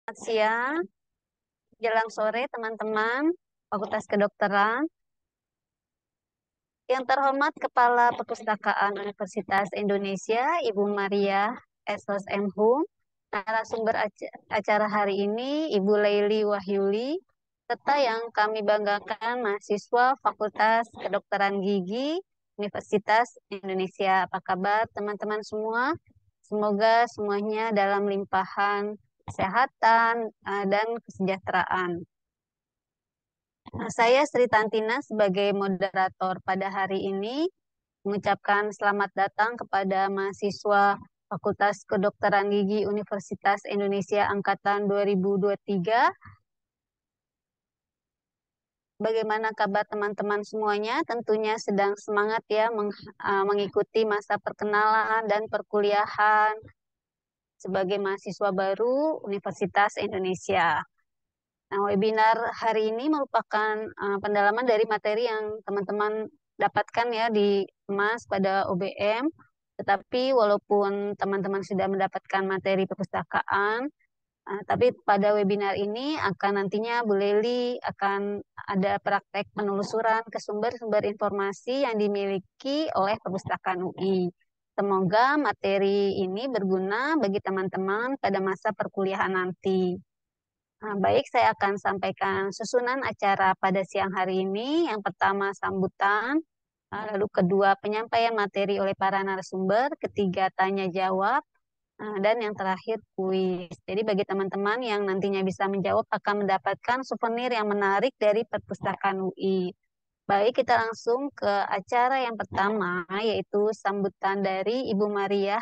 Selamat siang, jelang sore teman-teman Fakultas Kedokteran. Yang terhormat Kepala Perpustakaan Universitas Indonesia, Ibu Maria Esos M. Hum. Narasumber acara hari ini, Ibu Leili Wahyuli, serta yang kami banggakan mahasiswa Fakultas Kedokteran Gigi Universitas Indonesia. Apa kabar teman-teman semua? Semoga semuanya dalam limpahan kesehatan dan kesejahteraan. Saya Sri Tantina sebagai moderator pada hari ini mengucapkan selamat datang kepada mahasiswa Fakultas Kedokteran Gigi Universitas Indonesia Angkatan 2023. Bagaimana kabar teman-teman semuanya? Tentunya sedang semangat ya mengikuti masa perkenalan dan perkuliahan sebagai mahasiswa baru Universitas Indonesia. Nah, webinar hari ini merupakan pendalaman dari materi yang teman-teman dapatkan ya di MAS pada OBM. Tetapi walaupun teman-teman sudah mendapatkan materi perpustakaan, tapi pada webinar ini akan nantinya Bu Leli akan ada praktek penelusuran ke sumber-sumber informasi yang dimiliki oleh Perpustakaan UI. Semoga materi ini berguna bagi teman-teman pada masa perkuliahan nanti. Baik, saya akan sampaikan susunan acara pada siang hari ini. Yang pertama sambutan, lalu kedua penyampaian materi oleh para narasumber, ketiga tanya jawab, dan yang terakhir kuis. Jadi bagi teman-teman yang nantinya bisa menjawab akan mendapatkan souvenir yang menarik dari Perpustakaan UI. Baik, kita langsung ke acara yang pertama, yaitu sambutan dari Ibu Maria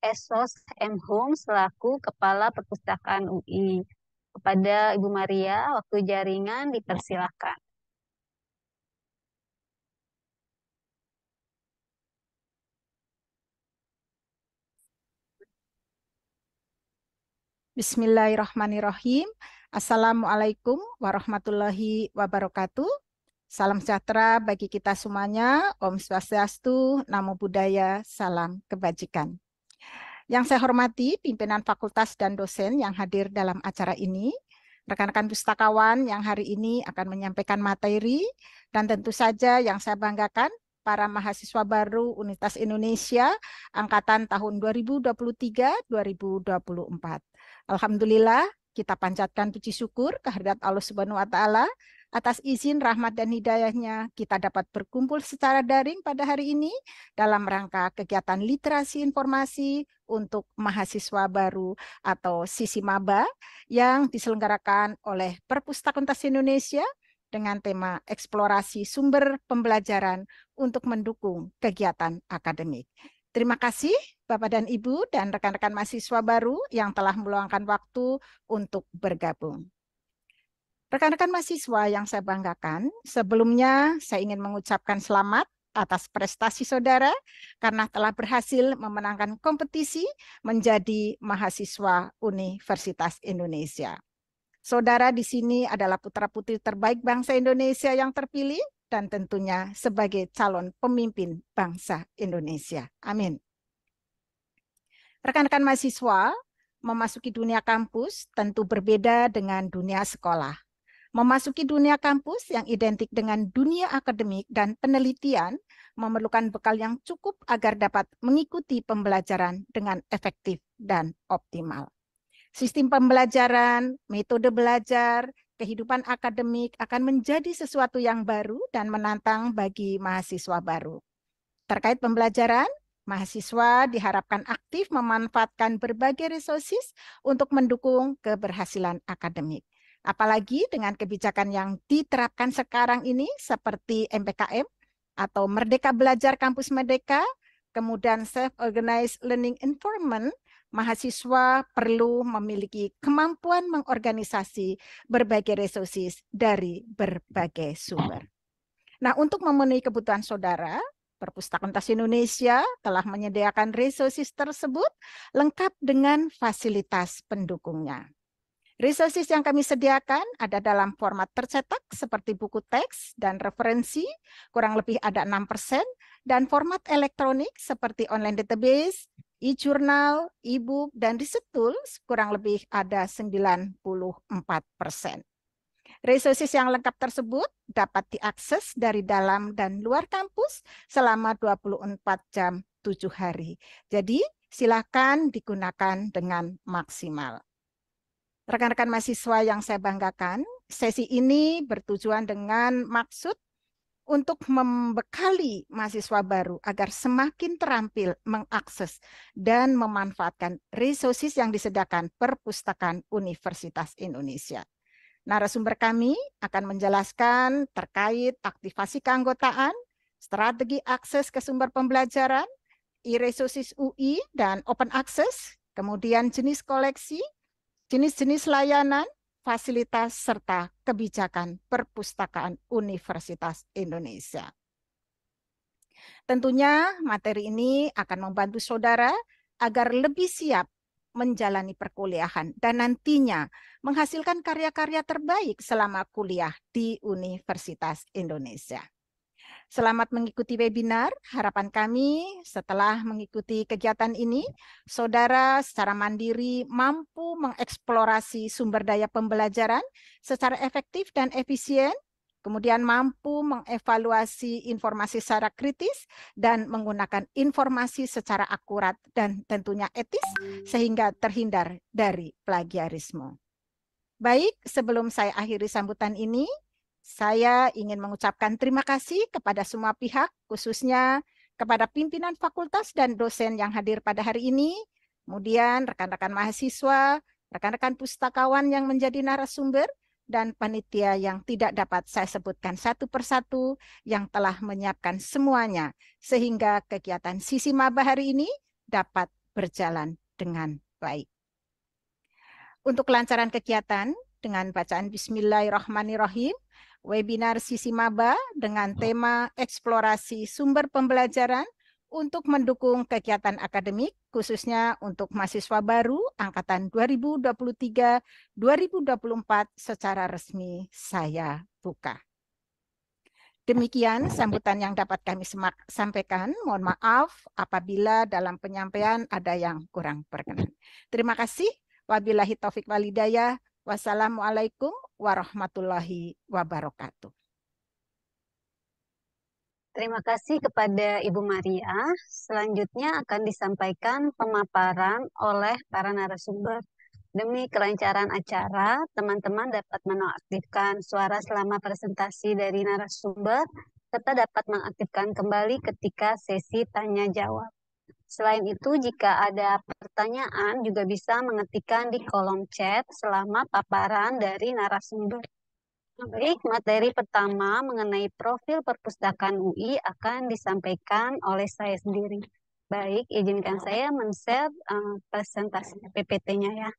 Esos M. Hum selaku Kepala Perpustakaan UI. Kepada Ibu Maria, waktu jaringan dipersilakan. Bismillahirrahmanirrahim. Assalamualaikum warahmatullahi wabarakatuh. Salam sejahtera bagi kita semuanya. Om Swastiastu, Namo Buddhaya, salam kebajikan. Yang saya hormati pimpinan fakultas dan dosen yang hadir dalam acara ini, rekan-rekan pustakawan yang hari ini akan menyampaikan materi, dan tentu saja yang saya banggakan, para mahasiswa baru Universitas Indonesia angkatan tahun 2023-2024. Alhamdulillah, kita panjatkan puji syukur kehadirat Allah Subhanahu wa taala atas izin rahmat dan hidayahnya kita dapat berkumpul secara daring pada hari ini dalam rangka kegiatan literasi informasi untuk mahasiswa baru atau sisi maba yang diselenggarakan oleh Perpustakaan Indonesia dengan tema eksplorasi sumber pembelajaran untuk mendukung kegiatan akademik. Terima kasih Bapak dan Ibu dan rekan-rekan mahasiswa baru yang telah meluangkan waktu untuk bergabung. Rekan-rekan mahasiswa yang saya banggakan, sebelumnya saya ingin mengucapkan selamat atas prestasi saudara karena telah berhasil memenangkan kompetisi menjadi mahasiswa Universitas Indonesia. Saudara di sini adalah putra-putri terbaik bangsa Indonesia yang terpilih dan tentunya sebagai calon pemimpin bangsa Indonesia. Amin. Rekan-rekan mahasiswa, memasuki dunia kampus tentu berbeda dengan dunia sekolah. Memasuki dunia kampus yang identik dengan dunia akademik dan penelitian memerlukan bekal yang cukup agar dapat mengikuti pembelajaran dengan efektif dan optimal. Sistem pembelajaran, metode belajar, kehidupan akademik akan menjadi sesuatu yang baru dan menantang bagi mahasiswa baru. Terkait pembelajaran, mahasiswa diharapkan aktif memanfaatkan berbagai resources untuk mendukung keberhasilan akademik. Apalagi dengan kebijakan yang diterapkan sekarang ini seperti MPKM atau Merdeka Belajar Kampus Merdeka, kemudian Self-Organized Learning Environment, mahasiswa perlu memiliki kemampuan mengorganisasi berbagai resources dari berbagai sumber. Nah, untuk memenuhi kebutuhan saudara, Perpustakaan Indonesia telah menyediakan resources tersebut lengkap dengan fasilitas pendukungnya. Resources yang kami sediakan ada dalam format tercetak seperti buku teks dan referensi, kurang lebih ada 6%, dan format elektronik seperti online database, e-jurnal, e-book, dan riset tools kurang lebih ada 94%. Resources yang lengkap tersebut dapat diakses dari dalam dan luar kampus selama 24 jam 7 hari. Jadi, silakan digunakan dengan maksimal. Rekan-rekan mahasiswa yang saya banggakan, sesi ini bertujuan dengan maksud untuk membekali mahasiswa baru agar semakin terampil mengakses dan memanfaatkan resources yang disediakan Perpustakaan Universitas Indonesia. Narasumber kami akan menjelaskan terkait aktivasi keanggotaan, strategi akses ke sumber pembelajaran, e-resources UI dan open access, kemudian jenis koleksi, jenis-jenis layanan, fasilitas, serta kebijakan Perpustakaan Universitas Indonesia. Tentunya materi ini akan membantu saudara agar lebih siap menjalani perkuliahan dan nantinya menghasilkan karya-karya terbaik selama kuliah di Universitas Indonesia. Selamat mengikuti webinar. Harapan kami setelah mengikuti kegiatan ini, saudara secara mandiri mampu mengeksplorasi sumber daya pembelajaran secara efektif dan efisien, kemudian mampu mengevaluasi informasi secara kritis dan menggunakan informasi secara akurat dan tentunya etis sehingga terhindar dari plagiarisme. Baik, sebelum saya akhiri sambutan ini, saya ingin mengucapkan terima kasih kepada semua pihak, khususnya kepada pimpinan fakultas dan dosen yang hadir pada hari ini, kemudian rekan-rekan mahasiswa, rekan-rekan pustakawan yang menjadi narasumber, dan panitia yang tidak dapat saya sebutkan satu persatu yang telah menyiapkan semuanya, sehingga kegiatan Sisi Maba hari ini dapat berjalan dengan baik. Untuk kelancaran kegiatan, dengan bacaan Bismillahirrahmanirrahim, webinar Sisi Maba dengan tema eksplorasi sumber pembelajaran untuk mendukung kegiatan akademik, khususnya untuk mahasiswa baru angkatan 2023-2024 secara resmi saya buka. Demikian sambutan yang dapat kami sampaikan. Mohon maaf apabila dalam penyampaian ada yang kurang berkenan. Terima kasih. Wabillahi taufik walhidayah. Wassalamualaikum warahmatullahi wabarakatuh. Terima kasih kepada Ibu Maria. Selanjutnya akan disampaikan pemaparan oleh para narasumber. Demi kelancaran acara, teman-teman dapat menonaktifkan suara selama presentasi dari narasumber, serta dapat mengaktifkan kembali ketika sesi tanya-jawab. Selain itu, jika ada pertanyaan, juga bisa mengetikkan di kolom chat selama paparan dari narasumber. Baik, materi pertama mengenai profil perpustakaan UI akan disampaikan oleh saya sendiri. Baik, izinkan saya men-share presentasi PPT-nya ya.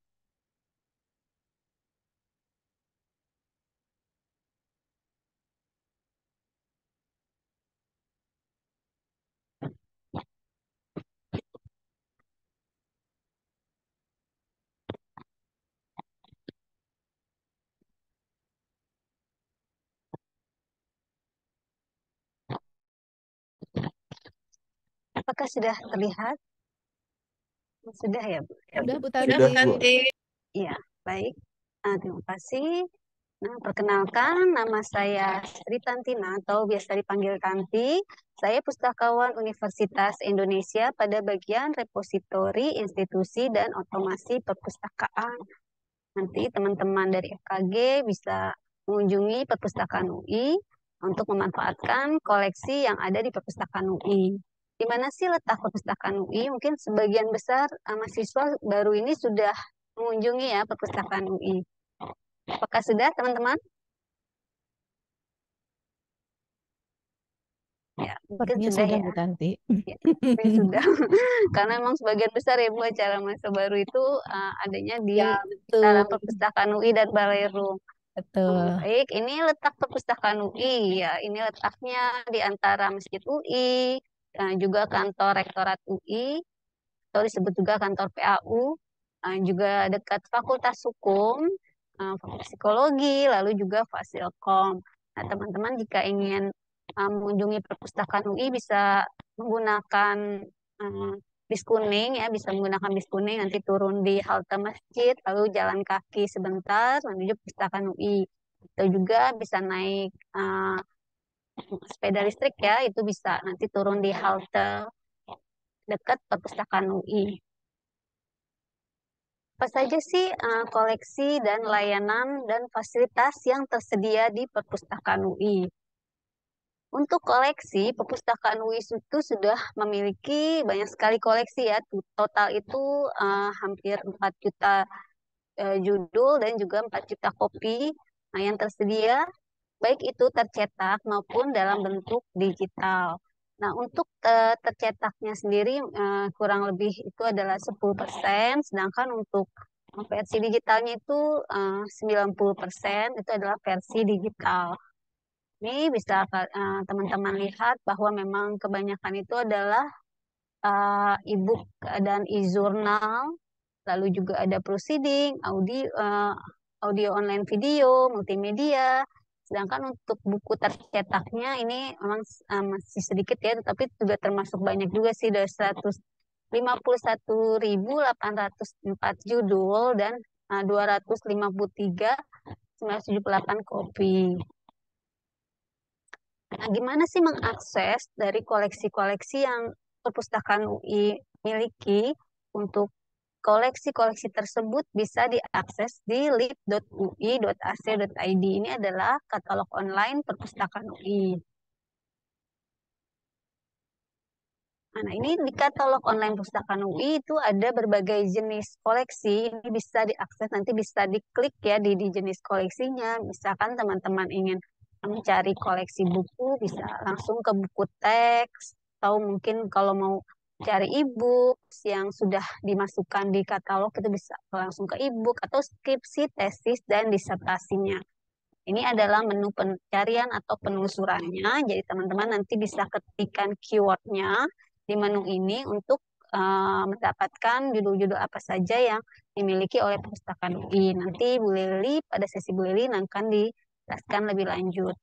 Apakah sudah terlihat? Sudah ya, Bu? Sudah, Bu Sudah, Bu. Tanti. Iya, baik. Terima kasih. Nah, perkenalkan, nama saya Sri Tantina atau biasa dipanggil Tanti. Saya pustakawan Universitas Indonesia pada bagian repositori, institusi, dan otomasi perpustakaan. Nanti teman-teman dari FKG bisa mengunjungi perpustakaan UI untuk memanfaatkan koleksi yang ada di perpustakaan UI. Di mana sih letak perpustakaan UI? Mungkin sebagian besar mahasiswa baru ini sudah mengunjungi ya perpustakaan UI. Apakah sudah, teman-teman? Ya, mungkin Sepertinya sudah sudah, ya. Bu Tanti. Ya, mungkin sudah. Karena memang sebagian besar ya Bu acara masa baru itu adanya di Ya, sekitaran betul. perpustakaan UI dan Balai Rum. Betul. Baik, ini letak perpustakaan UI ya. Ini letaknya di antara Masjid UI, dan juga kantor Rektorat UI, atau disebut juga kantor PAU, juga dekat Fakultas Hukum, Fakultas Psikologi, lalu juga Fasilkom. Nah, teman-teman jika ingin mengunjungi perpustakaan UI bisa menggunakan bis kuning ya, bisa menggunakan bis kuning, nanti turun di halte masjid, lalu jalan kaki sebentar menuju perpustakaan UI. Atau juga bisa naik sepeda listrik ya, itu bisa nanti turun di halte dekat perpustakaan UI. Apa saja sih koleksi dan layanan dan fasilitas yang tersedia di perpustakaan UI? Untuk koleksi, perpustakaan UI itu sudah memiliki banyak sekali koleksi ya. Total itu hampir 4 juta judul dan juga 4 juta kopi yang tersedia, baik itu tercetak maupun dalam bentuk digital. Nah, untuk tercetaknya sendiri kurang lebih itu adalah 10%, sedangkan untuk versi digitalnya itu 90% itu adalah versi digital. Ini bisa teman-teman lihat bahwa memang kebanyakan itu adalah e-book dan e-journal, lalu juga ada proceeding, audio online video, multimedia. Sedangkan untuk buku tercetaknya ini memang masih sedikit ya, tetapi juga termasuk banyak juga sih, dari 151.804 judul dan 253.978 kopi. Nah, gimana sih mengakses dari koleksi-koleksi yang perpustakaan UI miliki? Untuk koleksi-koleksi tersebut bisa diakses di lib.ui.ac.id. Ini adalah katalog online perpustakaan UI. Nah, ini di katalog online perpustakaan UI itu ada berbagai jenis koleksi. Ini bisa diakses, nanti bisa diklik ya di jenis koleksinya. Misalkan teman-teman ingin mencari koleksi buku, bisa langsung ke buku teks. Atau mungkin kalau mau cari e-book yang sudah dimasukkan di katalog, itu bisa langsung ke e-book atau skripsi, tesis, dan disertasinya. Ini adalah menu pencarian atau penelusurannya. Jadi teman-teman nanti bisa ketikkan keywordnya di menu ini untuk mendapatkan judul-judul apa saja yang dimiliki oleh perpustakaan UI. Nanti Bu Lili, pada sesi Bu Lili akan dijelaskan lebih lanjut.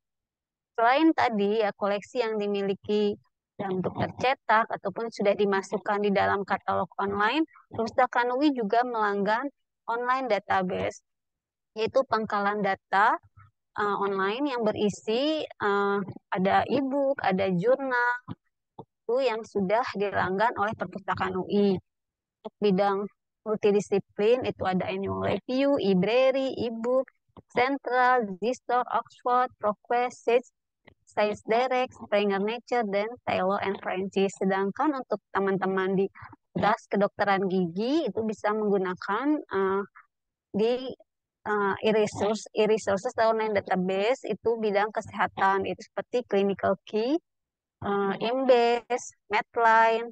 Selain tadi ya koleksi yang dimiliki dalam bentuk tercetak ataupun sudah dimasukkan di dalam katalog online, perpustakaan UI juga melanggan online database, yaitu pangkalan data online yang berisi ada e-book, ada jurnal itu yang sudah dilanggan oleh perpustakaan UI. Untuk bidang multidisiplin itu ada annual review, e-library, e-book, Central, Zistor, Oxford, ProQuest, Science Direct, Springer Nature, dan Taylor and Francis. Sedangkan untuk teman-teman di das kedokteran gigi itu bisa menggunakan di e-resources atau online database itu bidang kesehatan, itu seperti Clinical Key, Embase, Medline,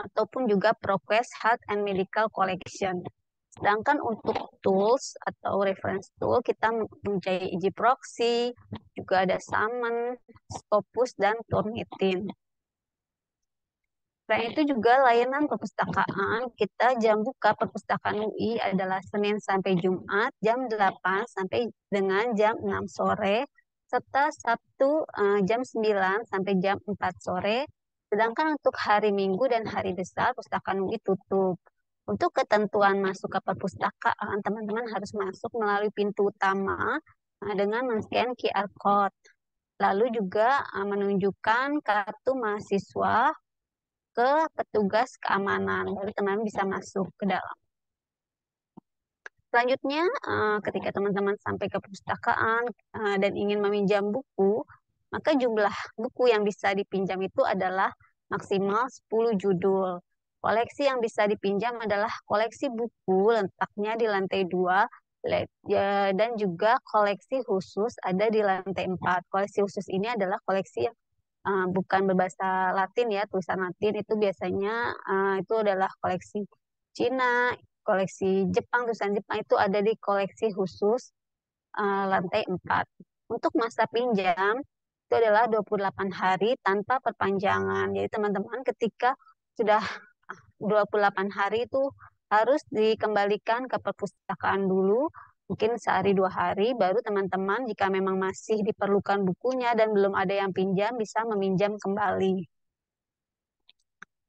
ataupun juga ProQuest Health and Medical Collection. Sedangkan untuk tools atau reference tool kita mempunyai EasyProxy, juga ada Summon, Scopus, dan Turnitin. Selain itu juga layanan perpustakaan, kita jam buka perpustakaan UI adalah Senin sampai Jumat jam 8 sampai dengan jam 6 sore, serta Sabtu jam 9 sampai jam 4 sore. Sedangkan untuk hari Minggu dan hari besar, perpustakaan UI tutup. Untuk ketentuan masuk ke perpustakaan, teman-teman harus masuk melalui pintu utama dengan men-scan QR Code. Lalu juga menunjukkan kartu mahasiswa ke petugas keamanan, baru teman-teman bisa masuk ke dalam. Selanjutnya, ketika teman-teman sampai ke perpustakaan dan ingin meminjam buku, maka jumlah buku yang bisa dipinjam itu adalah maksimal 10 judul. Koleksi yang bisa dipinjam adalah koleksi buku letaknya di lantai 2, dan juga koleksi khusus ada di lantai 4. Koleksi khusus ini adalah koleksi yang bukan berbahasa Latin ya, tulisan Latin itu biasanya itu adalah koleksi Cina, koleksi Jepang, tulisan Jepang itu ada di koleksi khusus lantai 4. Untuk masa pinjam itu adalah 28 hari tanpa perpanjangan. Jadi teman-teman ketika sudah 28 hari itu harus dikembalikan ke perpustakaan dulu, mungkin sehari 2 hari, baru teman-teman jika memang masih diperlukan bukunya dan belum ada yang pinjam, bisa meminjam kembali.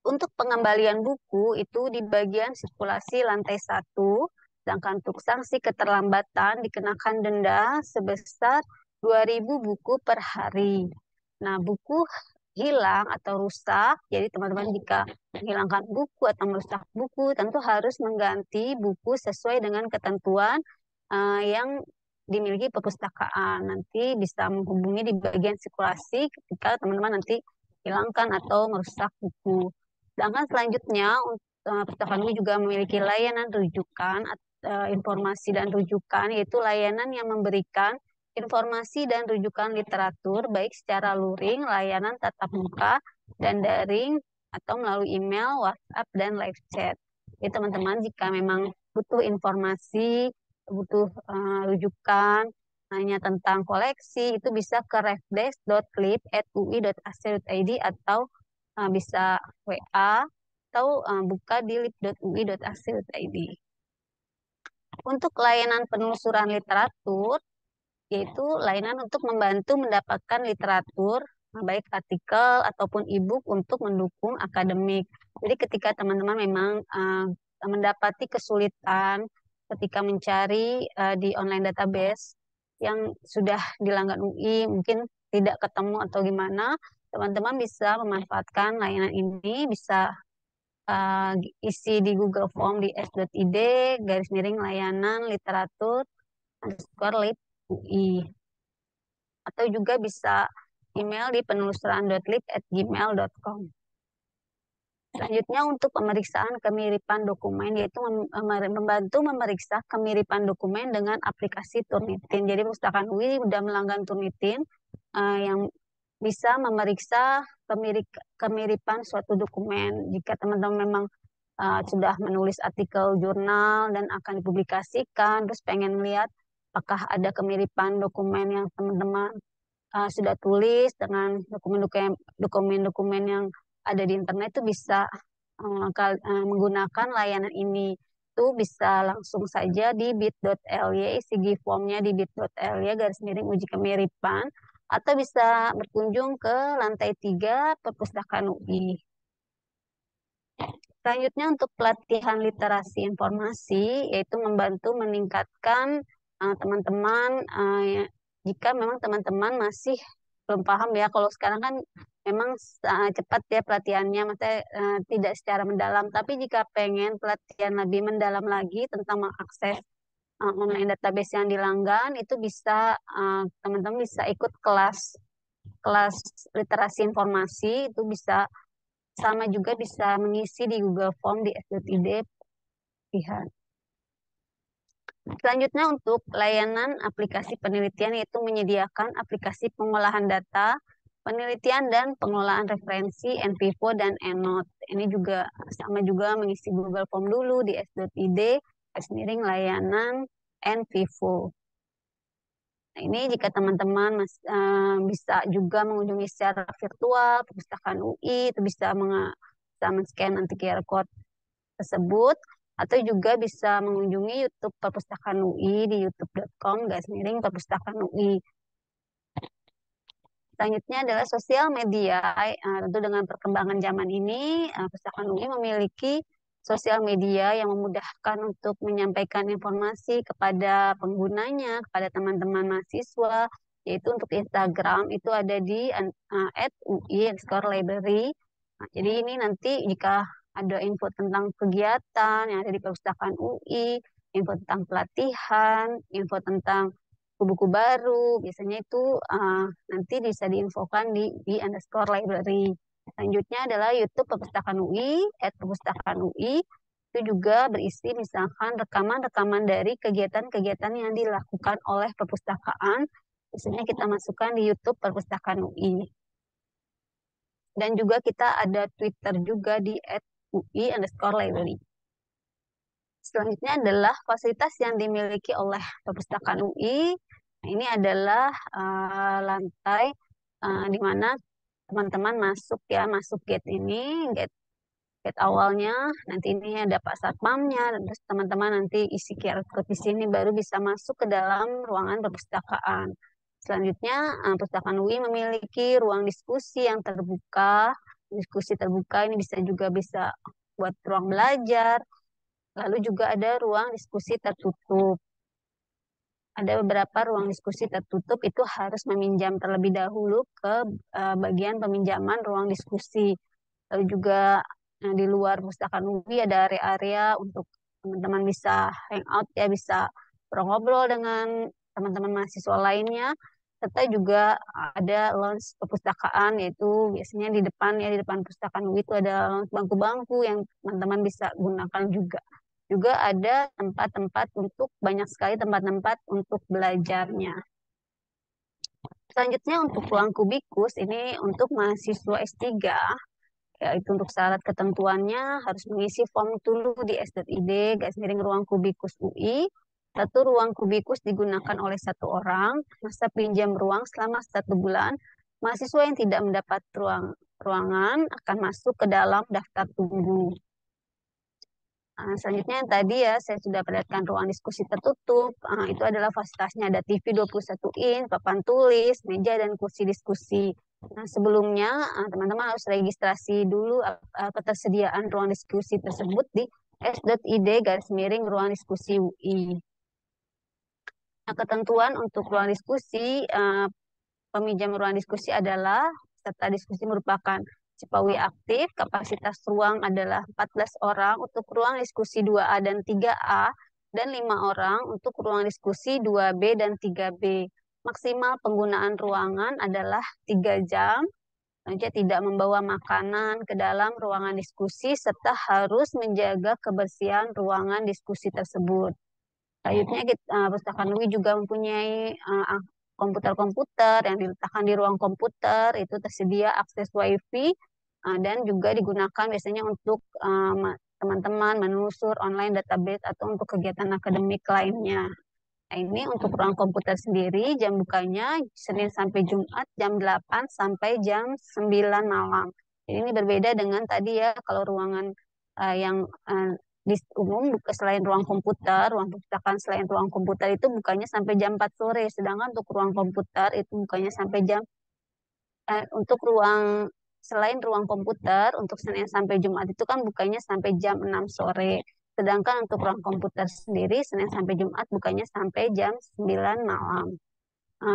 Untuk pengembalian buku itu di bagian sirkulasi lantai 1, sedangkan untuk sanksi keterlambatan dikenakan denda sebesar 2.000 buku per hari. Nah, buku hilang atau rusak, jadi teman-teman jika menghilangkan buku atau merusak buku, tentu harus mengganti buku sesuai dengan ketentuan yang dimiliki perpustakaan. Nanti bisa menghubungi di bagian sirkulasi ketika teman-teman nanti hilangkan atau merusak buku. Sedangkan selanjutnya, perpustakaan ini juga memiliki layanan rujukan, informasi dan rujukan, yaitu layanan yang memberikan informasi dan rujukan literatur, baik secara luring, layanan tatap muka, dan daring, atau melalui email, WhatsApp, dan live chat. Jadi teman-teman jika memang butuh informasi, butuh rujukan, hanya tentang koleksi, itu bisa ke refdesk.lib@ui.ac.id atau bisa WA atau buka di lib.ui.ac.id. Untuk layanan penelusuran literatur, yaitu layanan untuk membantu mendapatkan literatur, baik artikel ataupun e-book untuk mendukung akademik. Jadi ketika teman-teman memang mendapati kesulitan ketika mencari di online database yang sudah dilanggan UI, mungkin tidak ketemu atau gimana, teman-teman bisa memanfaatkan layanan ini, bisa isi di Google Form di s.id garis miring layanan literatur underscore lib UI, atau juga bisa email di penelusuran.lib@gmail.com. Selanjutnya untuk pemeriksaan kemiripan dokumen, yaitu membantu memeriksa kemiripan dokumen dengan aplikasi Turnitin. Jadi perpustakaan UI sudah melanggan Turnitin yang bisa memeriksa kemiripan suatu dokumen. Jika teman-teman memang sudah menulis artikel jurnal dan akan dipublikasikan, terus pengen melihat apakah ada kemiripan dokumen yang teman-teman sudah tulis dengan dokumen-dokumen yang ada di internet, itu bisa menggunakan layanan ini. Itu bisa langsung saja di bit.ly, isi formnya di bit.ly garis miring uji kemiripan, atau bisa berkunjung ke lantai 3 perpustakaan UI. Selanjutnya untuk pelatihan literasi informasi, yaitu membantu meningkatkan teman-teman jika memang teman-teman masih belum paham ya. Kalau sekarang kan memang cepat ya pelatihannya, maksudnya tidak secara mendalam. Tapi jika pengen pelatihan lebih mendalam lagi tentang mengakses online database yang dilanggan, itu bisa teman-teman bisa ikut kelas kelas literasi informasi, itu bisa sama juga bisa mengisi di Google Form di s.id pihak. Selanjutnya untuk layanan aplikasi penelitian, yaitu menyediakan aplikasi pengolahan data, penelitian dan pengelolaan referensi NVivo dan EndNote. Ini juga sama juga mengisi Google Form dulu di s.id miring layanan NVivo. Nah, ini jika teman-teman bisa juga mengunjungi secara virtual perpustakaan UI, itu bisa men-scan nanti QR code tersebut, atau juga bisa mengunjungi YouTube Perpustakaan UI di youtube.com/perpustakaan UI. Selanjutnya adalah sosial media. Tentu dengan perkembangan zaman ini, Perpustakaan UI memiliki sosial media yang memudahkan untuk menyampaikan informasi kepada penggunanya, kepada teman-teman mahasiswa, yaitu untuk Instagram itu ada di @ui_library. Nah, jadi ini nanti jika ada info tentang kegiatan yang ada di Perpustakaan UI, info tentang pelatihan, info tentang buku baru, biasanya itu nanti bisa diinfokan di_library. Selanjutnya adalah YouTube Perpustakaan UI, @perpustakaan UI. Itu juga berisi misalkan rekaman-rekaman dari kegiatan-kegiatan yang dilakukan oleh perpustakaan. Biasanya kita masukkan di YouTube Perpustakaan UI. Dan juga kita ada Twitter juga di @ui_library. Selanjutnya adalah fasilitas yang dimiliki oleh Perpustakaan UI. Nah, ini adalah lantai di mana teman-teman masuk ya, masuk gate ini, gate awalnya. Nanti ini ada Pak Satpamnya, dan terus teman-teman nanti isi QR code di sini baru bisa masuk ke dalam ruangan perpustakaan. Selanjutnya, Perpustakaan UI memiliki ruang diskusi yang terbuka, diskusi terbuka ini bisa buat ruang belajar. Lalu juga ada ruang diskusi tertutup. Ada beberapa ruang diskusi tertutup itu harus meminjam terlebih dahulu ke bagian peminjaman ruang diskusi. Lalu juga di luar pustakaan UI ada area-area untuk teman-teman bisa hangout ya, bisa ngobrol dengan teman-teman mahasiswa lainnya. Serta juga ada lounge perpustakaan, yaitu biasanya di depan ya, di depan pustakaan UI itu ada lounge bangku-bangku yang teman-teman bisa gunakan juga. Juga ada tempat-tempat untuk banyak sekali tempat-tempat untuk belajarnya. Selanjutnya untuk ruang kubikus ini untuk mahasiswa S3, yaitu untuk syarat ketentuannya harus mengisi form dulu di s.id ruang kubikus UI. Satu ruang kubikus digunakan oleh satu orang, masa pinjam ruang selama 1 bulan. Mahasiswa yang tidak mendapat ruangan akan masuk ke dalam daftar tunggu. Selanjutnya yang tadi ya saya sudah perlihatkan ruang diskusi tertutup. Itu adalah fasilitasnya ada TV 21 in, papan tulis, meja dan kursi diskusi. Nah, sebelumnya teman-teman harus registrasi dulu ketersediaan ruang diskusi tersebut di s.id ruang diskusi UI. Nah, ketentuan untuk ruang diskusi, peminjam ruang diskusi adalah peserta diskusi merupakan Cipaui aktif, kapasitas ruang adalah 14 orang untuk ruang diskusi 2A dan 3A, dan 5 orang untuk ruang diskusi 2B dan 3B. Maksimal penggunaan ruangan adalah 3 jam. Selanjutnya tidak membawa makanan ke dalam ruangan diskusi, serta harus menjaga kebersihan ruangan diskusi tersebut. Selanjutnya Pustakaan UI juga mempunyai komputer-komputer yang diletakkan di ruang komputer, itu tersedia akses WiFi dan juga digunakan biasanya untuk teman-teman menelusur online database atau untuk kegiatan akademik lainnya. Nah, ini untuk ruang komputer sendiri jam bukanya Senin sampai Jumat jam 8 sampai jam 9 malam. Jadi ini berbeda dengan tadi ya, kalau ruangan yang di umum buka selain ruang komputer, ruang perpustakaan selain ruang komputer itu bukanya sampai jam 4 sore, sedangkan untuk ruang komputer itu bukanya sampai untuk selain ruang komputer untuk Senin sampai Jumat itu kan bukanya sampai jam 6 sore. Sedangkan untuk ruang komputer sendiri Senin sampai Jumat bukanya sampai jam 9 malam.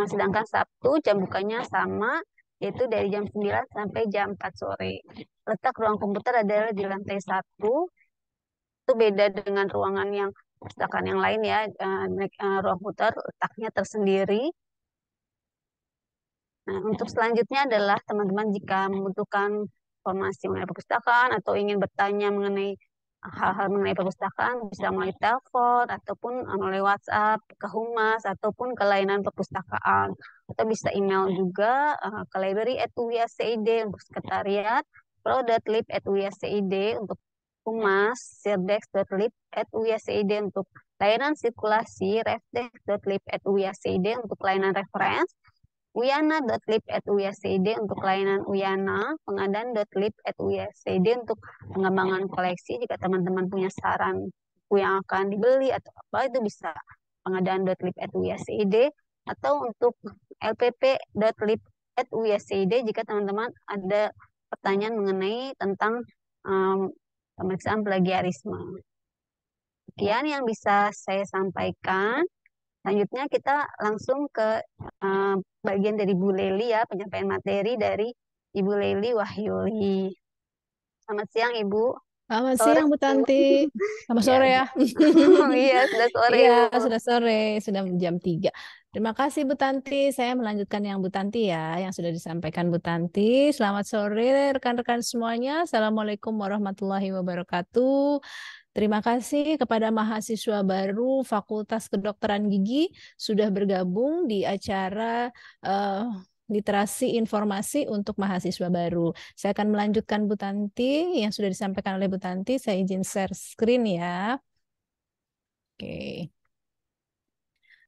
Sedangkan Sabtu jam bukanya sama, yaitu dari jam 9 sampai jam 4 sore. Letak ruang komputer adalah di lantai 1. Itu beda dengan ruangan yang perpustakaan yang lain ya. Ruang komputer letaknya tersendiri. Nah, untuk selanjutnya adalah teman-teman jika membutuhkan informasi mengenai perpustakaan atau ingin bertanya mengenai hal-hal mengenai perpustakaan, bisa melalui telepon ataupun melalui WhatsApp ke Humas ataupun ke layanan perpustakaan. Atau bisa email juga ke library@uiacid untuk sekretariat, pro.lib@uiacid untuk Humas, sirdex.lib@uiacid untuk layanan sirkulasi, refdex.lib@uiacid untuk layanan referensi, uyana.lib@uiacid untuk layanan uyana, pengadaan.lib@uiacid untuk pengembangan koleksi. Jika teman-teman punya saran buku yang akan dibeli atau apa, itu bisa pengadaan.lib@uiacid, atau untuk lpp.lib@uiacid jika teman-teman ada pertanyaan mengenai tentang pemeriksaan plagiarisme. Sekian yang bisa saya sampaikan. Selanjutnya kita langsung ke bagian dari Bu Leli ya, penyampaian materi dari Ibu Leli Wahyuli. Selamat siang Ibu. Selamat Sore siang Bu Ibu. Tanti. Selamat Ya, sore ya. iya sudah sore Iya, Ibu. sudah sore, sudah jam 3. Terima kasih Bu Tanti. Saya melanjutkan yang Bu Tanti ya, yang sudah disampaikan Bu Tanti. Selamat sore rekan-rekan semuanya. Assalamualaikum warahmatullahi wabarakatuh. Terima kasih kepada mahasiswa baru Fakultas Kedokteran Gigi sudah bergabung di acara literasi informasi untuk mahasiswa baru. Saya akan melanjutkan Bu Tanti yang sudah disampaikan oleh Bu Tanti. Saya izin share screen ya. Oke.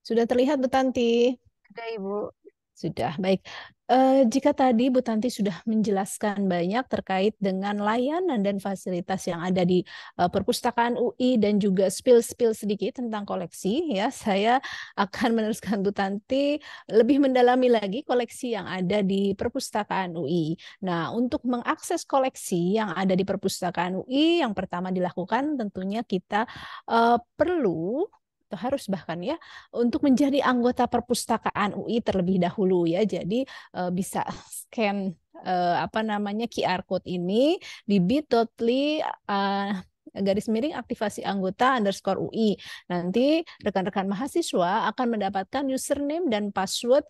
Sudah terlihat Bu Tanti? Sudah Ibu. Sudah, baik. Jika tadi Bu Tanti sudah menjelaskan banyak terkait dengan layanan dan fasilitas yang ada di perpustakaan UI dan juga spill sedikit tentang koleksi, ya, saya akan meneruskan Bu Tanti lebih mendalami lagi koleksi yang ada di perpustakaan UI. Nah, untuk mengakses koleksi yang ada di perpustakaan UI, yang pertama dilakukan tentunya kita perlu atau harus bahkan ya untuk menjadi anggota perpustakaan UI terlebih dahulu ya. Jadi bisa scan apa namanya QR code ini di bit.ly _aktivasi_anggota_UI. Nanti rekan-rekan mahasiswa akan mendapatkan username dan password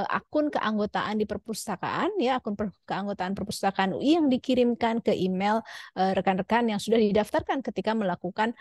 akun keanggotaan di perpustakaan ya, akun keanggotaan perpustakaan UI yang dikirimkan ke email rekan-rekan yang sudah didaftarkan ketika melakukan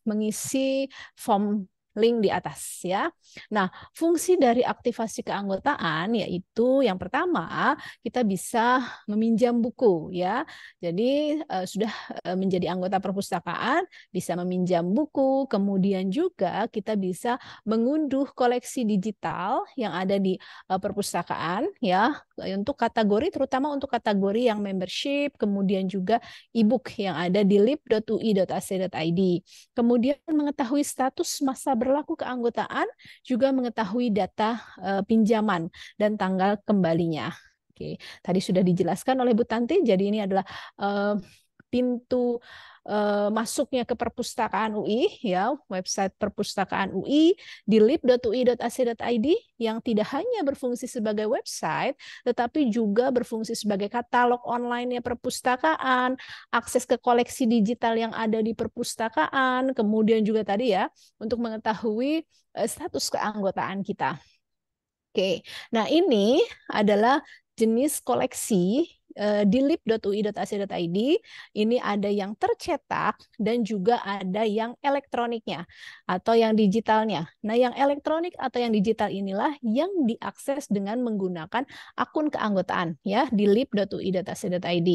mengisi form link di atas ya. Nah, fungsi dari aktivasi keanggotaan yaitu yang pertama kita bisa meminjam buku ya. Jadi sudah menjadi anggota perpustakaan bisa meminjam buku, kemudian juga kita bisa mengunduh koleksi digital yang ada di perpustakaan ya untuk kategori terutama untuk kategori yang membership, kemudian juga e-book yang ada di lib.ui.ac.id. Kemudian mengetahui status masa berlaku keanggotaan, juga mengetahui data pinjaman dan tanggal kembalinya. Oke, tadi sudah dijelaskan oleh Bu Tanti, jadi ini adalah pintu masuknya ke perpustakaan UI ya, website perpustakaan UI di lib.ui.ac.id yang tidak hanya berfungsi sebagai website tetapi juga berfungsi sebagai katalog online-nya perpustakaan, akses ke koleksi digital yang ada di perpustakaan, kemudian juga tadi ya untuk mengetahui status keanggotaan kita. Oke, nah ini adalah jenis koleksi di lib.ui.ac.id. Ini ada yang tercetak dan juga ada yang elektroniknya atau yang digitalnya. Nah, yang elektronik atau yang digital inilah yang diakses dengan menggunakan akun keanggotaan ya di lib.ui.ac.id.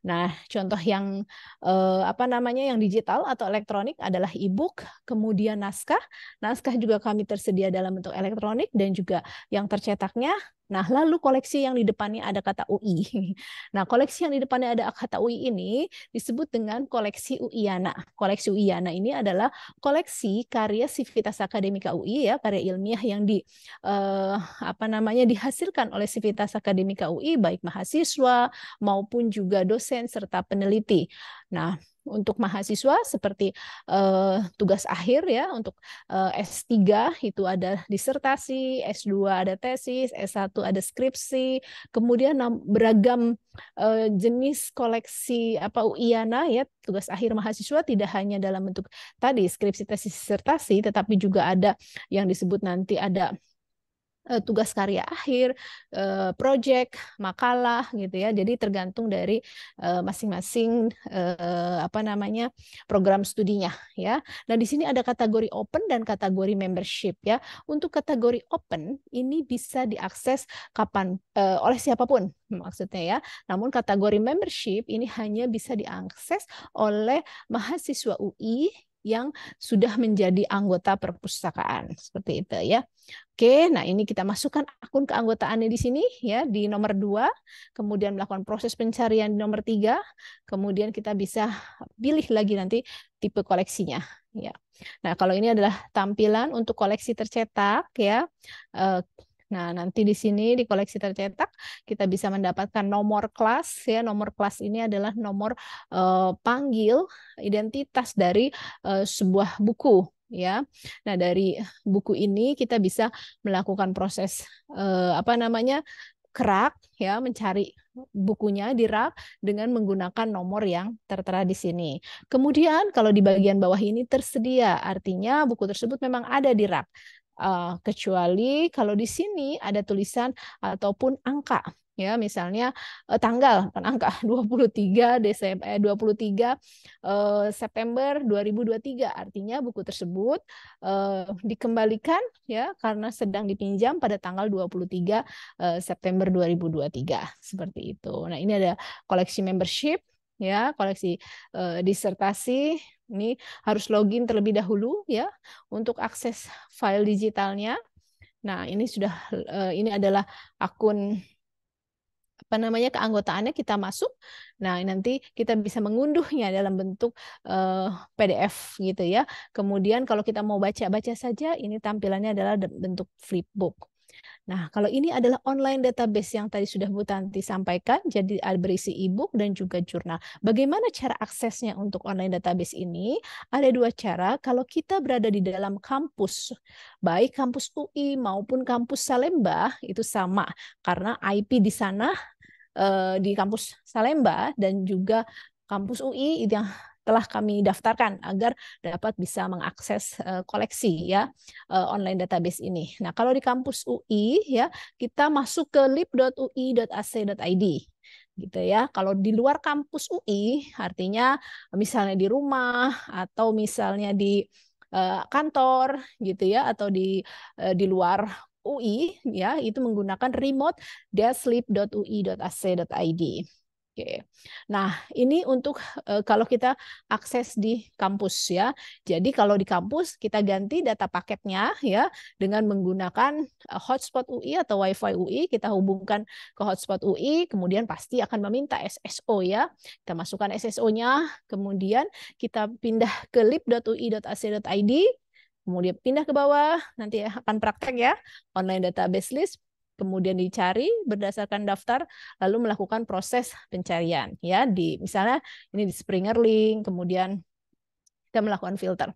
Nah, contoh yang apa namanya yang digital atau elektronik adalah e-book, kemudian naskah. Naskah juga kami tersedia dalam bentuk elektronik dan juga yang tercetaknya. Nah, lalu koleksi yang di depannya ada kata UI. Nah, koleksi yang di depannya ada kata UI ini disebut dengan koleksi UIANA. Koleksi UIANA ini adalah koleksi karya Sivitas Akademika UI ya, karya ilmiah yang apa namanya dihasilkan oleh Sivitas Akademika UI baik mahasiswa maupun juga dosen serta peneliti. Nah, untuk mahasiswa seperti tugas akhir ya, untuk S3 itu ada disertasi, S2 ada tesis, S1 ada skripsi, kemudian beragam jenis koleksi apa UIANA ya, tugas akhir mahasiswa tidak hanya dalam bentuk tadi skripsi, tesis, disertasi, tetapi juga ada yang disebut nanti ada tugas karya akhir, project, makalah gitu ya. Jadi tergantung dari masing-masing apa namanya program studinya ya. Nah, di sini ada kategori open dan kategori membership ya. Untuk kategori open ini bisa diakses kapan oleh siapapun maksudnya ya. Namun kategori membership ini hanya bisa diakses oleh mahasiswa UI yang sudah menjadi anggota perpustakaan seperti itu ya. Oke, nah ini kita masukkan akun keanggotaannya di sini ya di nomor 2, kemudian melakukan proses pencarian di nomor 3, kemudian kita bisa pilih lagi nanti tipe koleksinya ya. Nah, kalau ini adalah tampilan untuk koleksi tercetak ya. Nah, nanti di sini di koleksi tercetak kita bisa mendapatkan nomor kelas ya. Nomor kelas ini adalah nomor panggil identitas dari sebuah buku ya. Nah, dari buku ini kita bisa melakukan proses apa namanya? Kerak ya, mencari bukunya di rak dengan menggunakan nomor yang tertera di sini. Kemudian kalau di bagian bawah ini tersedia, artinya buku tersebut memang ada di rak. Kecuali kalau di sini ada tulisan ataupun angka ya, misalnya tanggal kan angka 23 September 2023, artinya buku tersebut dikembalikan ya karena sedang dipinjam pada tanggal 23 September 2023 seperti itu. Nah, ini ada koleksi membership ya, koleksi disertasi. Ini harus login terlebih dahulu ya untuk akses file digitalnya. Nah, ini sudah ini adalah akun apa namanya keanggotaannya, kita masuk. Nah, nanti kita bisa mengunduhnya dalam bentuk PDF gitu ya. Kemudian kalau kita mau baca-baca saja, ini tampilannya adalah bentuk flipbook. Nah, kalau ini adalah online database yang tadi sudah Bu Tanti sampaikan, jadi berisi e-book dan juga jurnal. Bagaimana cara aksesnya untuk online database ini? Ada dua cara. Kalau kita berada di dalam kampus, baik kampus UI maupun kampus Salemba, itu sama. Karena IP di sana, di kampus Salemba dan juga kampus UI yang telah kami daftarkan agar dapat bisa mengakses koleksi ya online database ini. Nah, kalau di kampus UI ya kita masuk ke lib.ui.ac.id gitu ya. Kalau di luar kampus UI artinya misalnya di rumah atau misalnya di kantor gitu ya atau di luar UI ya itu menggunakan remote-lib.ui.ac.id. Oke. Nah, ini untuk kalau kita akses di kampus ya. Jadi kalau di kampus kita ganti data paketnya ya dengan menggunakan hotspot UI atau WiFi UI, kita hubungkan ke hotspot UI, kemudian pasti akan meminta SSO ya. Kita masukkan SSO-nya, kemudian kita pindah ke lib.ui.ac.id, kemudian pindah ke bawah, nanti akan praktek ya, online database list, kemudian dicari berdasarkan daftar, lalu melakukan proses pencarian ya di misalnya ini di Springer Link, kemudian kita melakukan filter.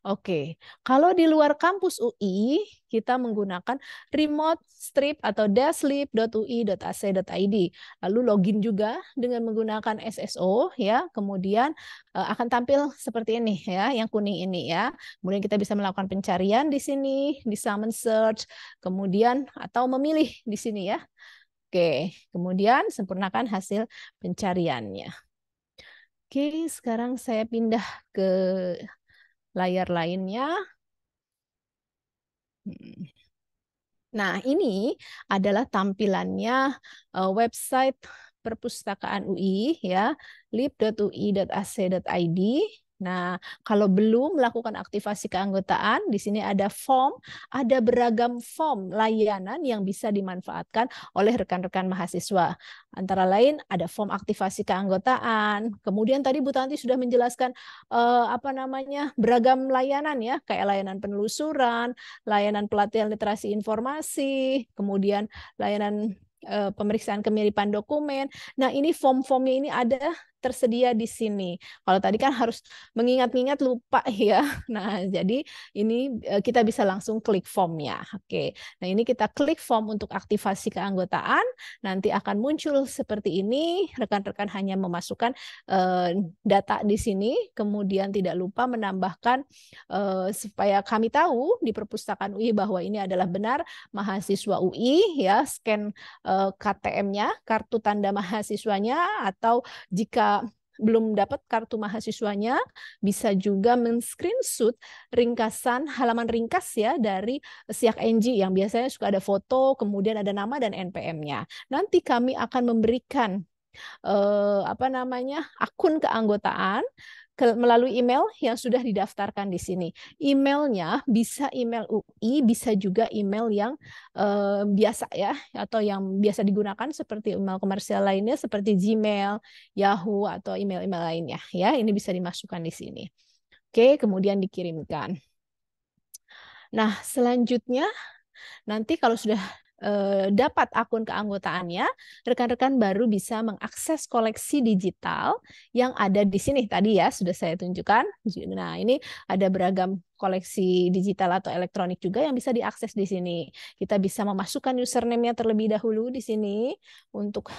Oke, kalau di luar kampus UI kita menggunakan remote strip atau dash-lib.ui.ac.id. Lalu login juga dengan menggunakan SSO ya. Kemudian akan tampil seperti ini ya, yang kuning ini ya. Kemudian kita bisa melakukan pencarian di sini, di summon search, kemudian atau memilih di sini ya. Oke, kemudian sempurnakan hasil pencariannya. Oke, sekarang saya pindah ke layar lainnya. Nah, ini adalah tampilannya website perpustakaan UI ya, lib.ui.ac.id. Nah, kalau belum melakukan aktivasi keanggotaan, di sini ada form, ada beragam form layanan yang bisa dimanfaatkan oleh rekan-rekan mahasiswa. Antara lain ada form aktivasi keanggotaan. Kemudian tadi Bu Tanti sudah menjelaskan apa namanya beragam layanan ya, kayak layanan penelusuran, layanan pelatihan literasi informasi, kemudian layanan pemeriksaan kemiripan dokumen. Nah, ini form-formnya ini ada tersedia di sini. Kalau tadi kan harus mengingat-ingat lupa ya. Nah, jadi ini kita bisa langsung klik formnya. Oke. Nah, ini kita klik form untuk aktivasi keanggotaan. Nanti akan muncul seperti ini. Rekan-rekan hanya memasukkan data di sini, kemudian tidak lupa menambahkan supaya kami tahu di perpustakaan UI bahwa ini adalah benar mahasiswa UI ya, scan KTM-nya, kartu tanda mahasiswanya, atau jika belum dapat kartu mahasiswanya, bisa juga men-screenshot ringkasan halaman ringkas ya dari Siak NG yang biasanya suka ada foto, kemudian ada nama dan NPM-nya. Nanti kami akan memberikan apa namanya akun keanggotaan melalui email yang sudah didaftarkan di sini. Emailnya bisa email UI, bisa juga email yang biasa ya, atau yang biasa digunakan seperti email komersial lainnya seperti Gmail, Yahoo, atau email-email lainnya. Ya, ini bisa dimasukkan di sini. Oke, kemudian dikirimkan. Nah, selanjutnya nanti kalau sudah dapat akun keanggotaannya, rekan-rekan baru bisa mengakses koleksi digital yang ada di sini tadi ya, sudah saya tunjukkan. Nah, ini ada beragam koleksi digital atau elektronik juga yang bisa diakses di sini. Kita bisa memasukkan username-nya terlebih dahulu di sini untuk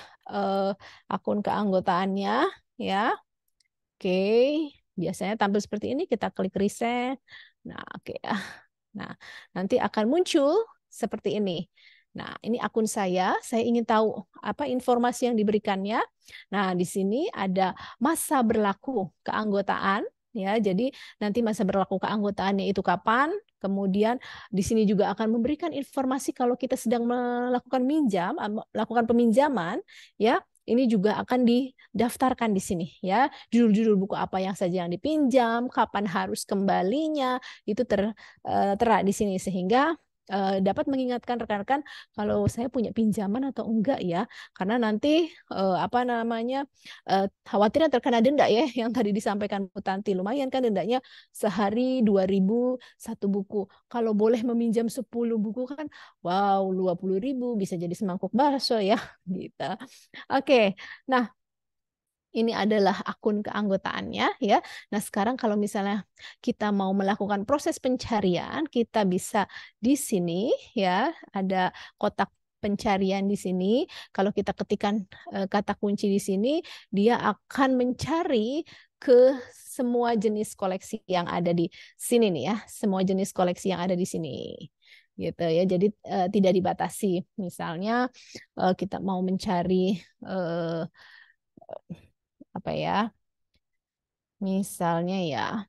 akun keanggotaannya ya. Oke, biasanya tampil seperti ini, kita klik reset. Nah, oke. Nah, nanti akan muncul seperti ini. Nah, ini akun saya ingin tahu apa informasi yang diberikannya. Nah, di sini ada masa berlaku keanggotaan ya. Jadi nanti masa berlaku keanggotaannya itu kapan? Kemudian di sini juga akan memberikan informasi kalau kita sedang melakukan peminjaman ya. Ini juga akan didaftarkan di sini ya. Judul-judul buku apa yang saja yang dipinjam, kapan harus kembalinya, itu tera di sini sehingga dapat mengingatkan rekan-rekan kalau saya punya pinjaman atau enggak ya, karena nanti apa namanya khawatirnya terkena denda ya yang tadi disampaikan Bu Tanti. Lumayan kan dendanya sehari 2.000 satu buku. Kalau boleh meminjam 10 buku kan wow 20.000 bisa jadi semangkuk bakso ya gitu. Oke. Nah, ini adalah akun keanggotaannya ya. Nah, sekarang kalau misalnya kita mau melakukan proses pencarian, kita bisa di sini ya, ada kotak pencarian di sini. Kalau kita ketikkan kata kunci di sini, dia akan mencari ke semua jenis koleksi yang ada di sini nih ya, semua jenis koleksi yang ada di sini. Gitu ya. Jadi tidak dibatasi. Misalnya kita mau mencari apa ya? Misalnya ya,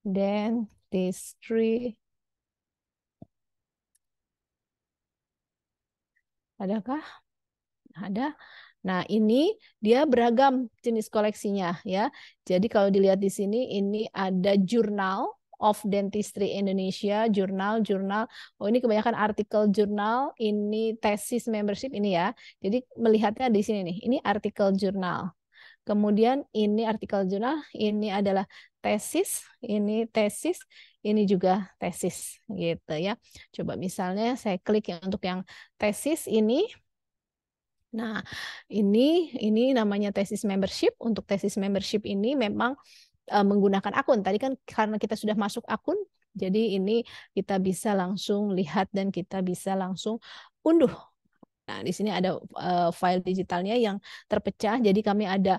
dentistry. Adakah? Ada. Nah, ini dia beragam jenis koleksinya ya. Jadi kalau dilihat di sini ini ada Journal of Dentistry Indonesia, jurnal. Oh, ini kebanyakan artikel jurnal, ini tesis membership ini ya. Jadi melihatnya di sini nih. Ini artikel jurnal. Kemudian ini artikel jurnal, ini adalah tesis, ini juga tesis gitu ya. Coba misalnya saya klik yang untuk yang tesis ini. Nah, ini namanya tesis membership. Untuk tesis membership ini memang menggunakan akun. Tadi kan karena kita sudah masuk akun, jadi ini kita bisa langsung lihat dan kita bisa langsung unduh. Nah, di sini ada file digitalnya yang terpecah. Jadi kami ada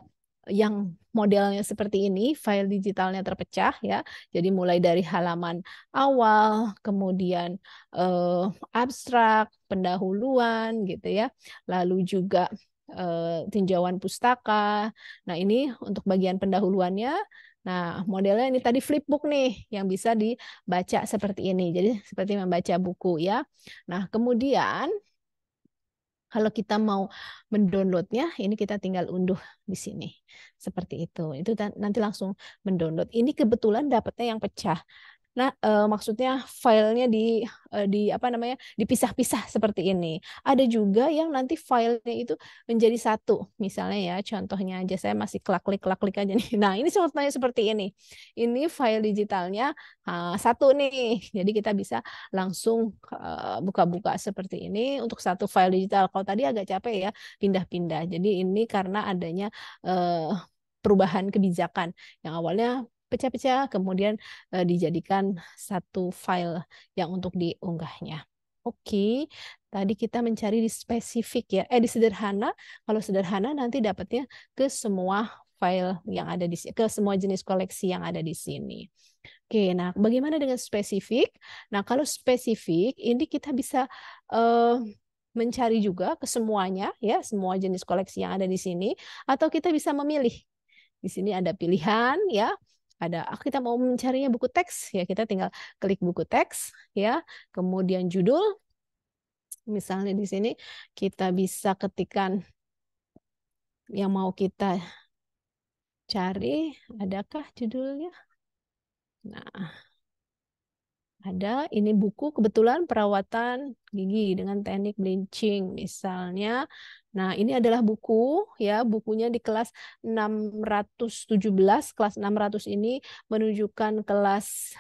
yang modelnya seperti ini, file digitalnya terpecah ya. Jadi mulai dari halaman awal, kemudian abstrak, pendahuluan gitu ya. Lalu juga tinjauan pustaka. Nah, ini untuk bagian pendahuluannya. Nah, modelnya ini tadi flipbook nih yang bisa dibaca seperti ini. Jadi seperti membaca buku ya. Nah, kemudian kalau kita mau mendownloadnya, ini kita tinggal unduh di sini. Seperti itu. Itu nanti langsung mendownload. Ini kebetulan dapatnya yang pecah. Nah, maksudnya filenya di apa namanya dipisah-pisah seperti ini. Ada juga yang nanti filenya itu menjadi satu. Misalnya ya, contohnya aja saya masih klik aja nih. Nah, ini contohnya seperti ini. Ini file digitalnya satu nih. Jadi kita bisa langsung buka-buka seperti ini untuk satu file digital. Kalau tadi agak capek ya pindah-pindah. Jadi ini karena adanya perubahan kebijakan yang awalnya pecah-pecah, kemudian dijadikan satu file yang untuk diunggahnya. Oke, tadi kita mencari di spesifik ya, di sederhana. Kalau sederhana nanti dapatnya ke semua file yang ada di sini, ke semua jenis koleksi yang ada di sini. Oke, nah bagaimana dengan spesifik? Nah, kalau spesifik ini kita bisa mencari juga ke semuanya ya, semua jenis koleksi yang ada di sini, atau kita bisa memilih. Di sini ada pilihan ya. Ada kita mau mencarinya buku teks ya, kita tinggal klik buku teks ya. Kemudian judul. Misalnya di sini kita bisa ketikkan yang mau kita cari, adakah judulnya? Nah, ada ini buku kebetulan perawatan gigi dengan teknik bleaching misalnya. Nah, ini adalah buku ya, bukunya di kelas 617. Kelas 600 ini menunjukkan kelas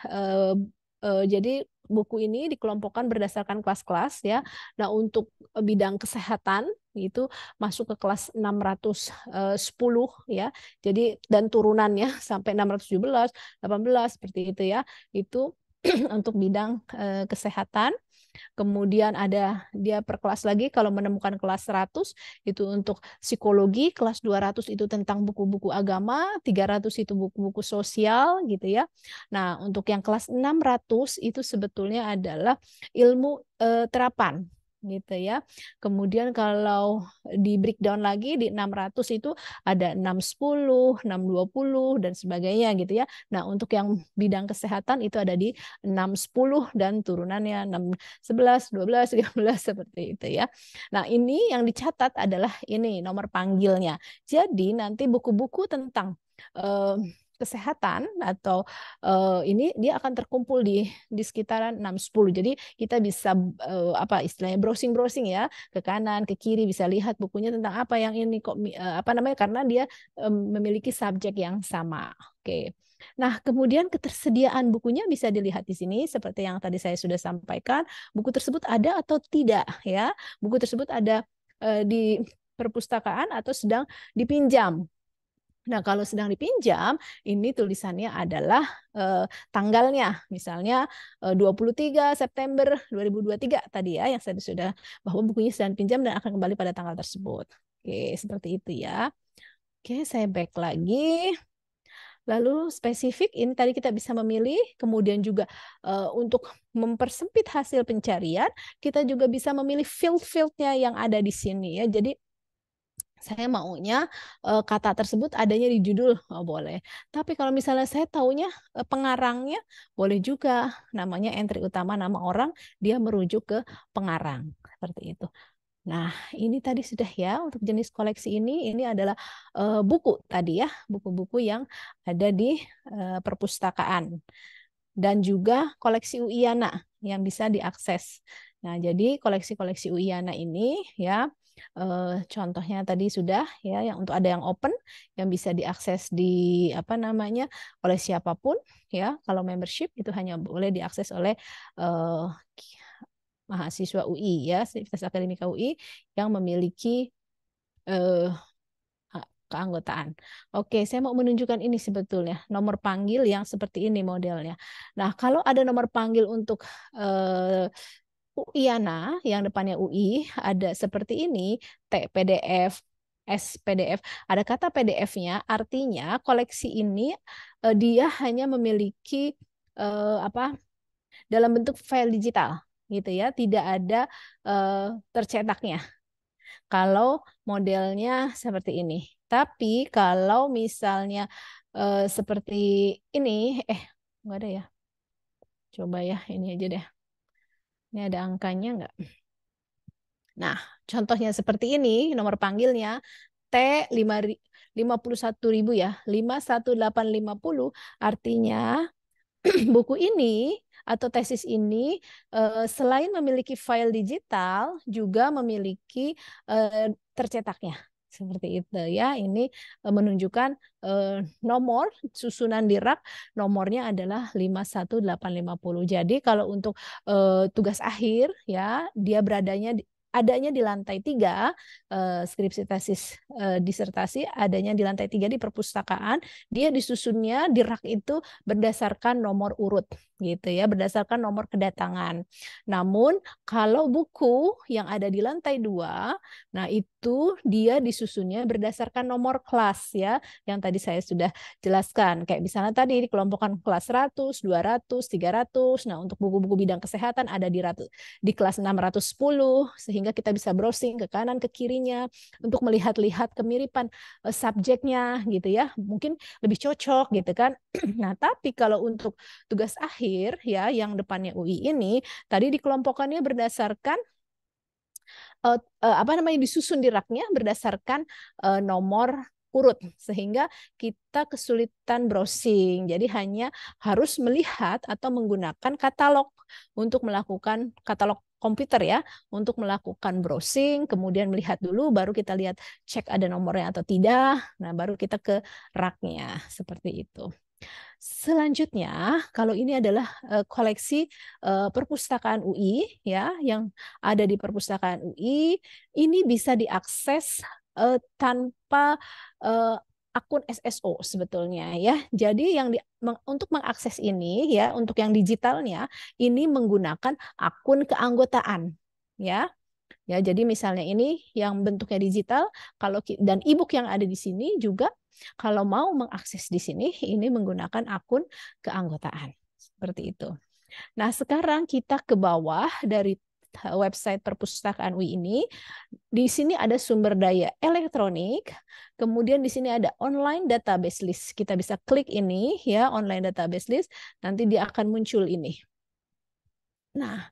jadi buku ini dikelompokkan berdasarkan kelas-kelas ya. Nah, untuk bidang kesehatan itu masuk ke kelas 610 ya. Jadi dan turunannya sampai 617, 18 seperti itu ya. Itu untuk bidang kesehatan. Kemudian ada dia per kelas lagi kalau menemukan kelas 100 itu untuk psikologi, kelas 200 itu tentang buku-buku agama, 300 itu buku-buku sosial gitu ya. Nah, untuk yang kelas 600 itu sebetulnya adalah ilmu terapan gitu ya. Kemudian kalau di breakdown lagi di 600 itu ada 610, 620 dan sebagainya gitu ya. Nah, untuk yang bidang kesehatan itu ada di 610 dan turunannya 611, 12, 13 seperti itu ya. Nah, ini yang dicatat adalah ini nomor panggilnya. Jadi nanti buku-buku tentang kesehatan atau ini dia akan terkumpul di sekitaran 6-10. Jadi kita bisa apa istilahnya browsing ya ke kanan ke kiri, bisa lihat bukunya tentang apa yang ini kok apa namanya, karena dia memiliki subjek yang sama. Oke. Nah, kemudian ketersediaan bukunya bisa dilihat di sini seperti yang tadi saya sudah sampaikan. Buku tersebut ada atau tidak ya? Buku tersebut ada di perpustakaan atau sedang dipinjam. Nah, kalau sedang dipinjam, ini tulisannya adalah tanggalnya. Misalnya 23 September 2023 tadi ya, yang saya sudah, bahwa bukunya sedang dipinjam dan akan kembali pada tanggal tersebut. Oke, seperti itu ya. Oke, saya back lagi. Lalu spesifik, ini tadi kita bisa memilih, kemudian juga untuk mempersempit hasil pencarian, kita juga bisa memilih field-fieldnya yang ada di sini ya. Jadi saya maunya kata tersebut adanya di judul, boleh. Tapi kalau misalnya saya taunya pengarangnya, boleh juga. Namanya entry utama nama orang, dia merujuk ke pengarang. Seperti itu. Nah, ini tadi sudah ya untuk jenis koleksi ini adalah buku tadi ya, buku-buku yang ada di perpustakaan. Dan juga koleksi Uiana yang bisa diakses. Nah, jadi koleksi-koleksi Uiana ini ya, contohnya tadi sudah ya, yang untuk ada yang open yang bisa diakses di apa namanya oleh siapapun ya. Kalau membership itu hanya boleh diakses oleh mahasiswa UI ya, Sivitas Akademika UI yang memiliki keanggotaan. Oke, saya mau menunjukkan ini sebetulnya nomor panggil yang seperti ini modelnya. Nah, kalau ada nomor panggil untuk UIANA yang depannya UI ada seperti ini, T PDF, S PDF. Ada kata PDF-nya, artinya koleksi ini dia hanya memiliki apa dalam bentuk file digital, gitu ya, tidak ada tercetaknya. Kalau modelnya seperti ini. Tapi kalau misalnya seperti ini, nggak ada ya. Coba ya, ini aja deh. Ini ada angkanya nggak? Nah, contohnya seperti ini, nomor panggilnya T51.000 ya, 51850, artinya buku ini atau tesis ini selain memiliki file digital, juga memiliki tercetaknya. Seperti itu ya, ini menunjukkan nomor susunan di rak, nomornya adalah 51850. Jadi kalau untuk tugas akhir ya, dia adanya di lantai 3, skripsi tesis disertasi adanya di lantai 3 di perpustakaan, dia disusunnya di rak itu berdasarkan nomor urut gitu ya, berdasarkan nomor kedatangan. Namun kalau buku yang ada di lantai 2, nah itu dia disusunnya berdasarkan nomor kelas ya, yang tadi saya sudah jelaskan. Kayak misalnya tadi dikelompokkan kelas 100, 200, 300. Nah, untuk buku-buku bidang kesehatan ada di kelas 610, sehingga kita bisa browsing ke kanan ke kirinya untuk melihat-lihat kemiripan subjeknya gitu ya. Mungkin lebih cocok gitu kan. Nah, tapi kalau untuk tugas akhir ya yang depannya UI ini tadi dikelompokkannya berdasarkan apa namanya, disusun di raknya berdasarkan nomor urut, sehingga kita kesulitan browsing. Jadi hanya harus melihat atau menggunakan katalog untuk melakukan katalog komputer ya, untuk melakukan browsing, kemudian melihat dulu, baru kita lihat cek ada nomornya atau tidak. Nah, baru kita ke raknya seperti itu. Selanjutnya, kalau ini adalah koleksi perpustakaan UI ya, yang ada di perpustakaan UI, ini bisa diakses tanpa akun SSO sebetulnya ya. Jadi untuk mengakses ini ya, untuk yang digitalnya ini menggunakan akun keanggotaan ya. Ya, jadi misalnya ini yang bentuknya digital, dan e-book yang ada di sini juga kalau mau mengakses di sini ini menggunakan akun keanggotaan. Seperti itu. Nah, sekarang kita ke bawah dari website perpustakaan UI ini. Di sini ada sumber daya elektronik, kemudian di sini ada online database list. Kita bisa klik ini ya, online database list, nanti dia akan muncul ini. Nah,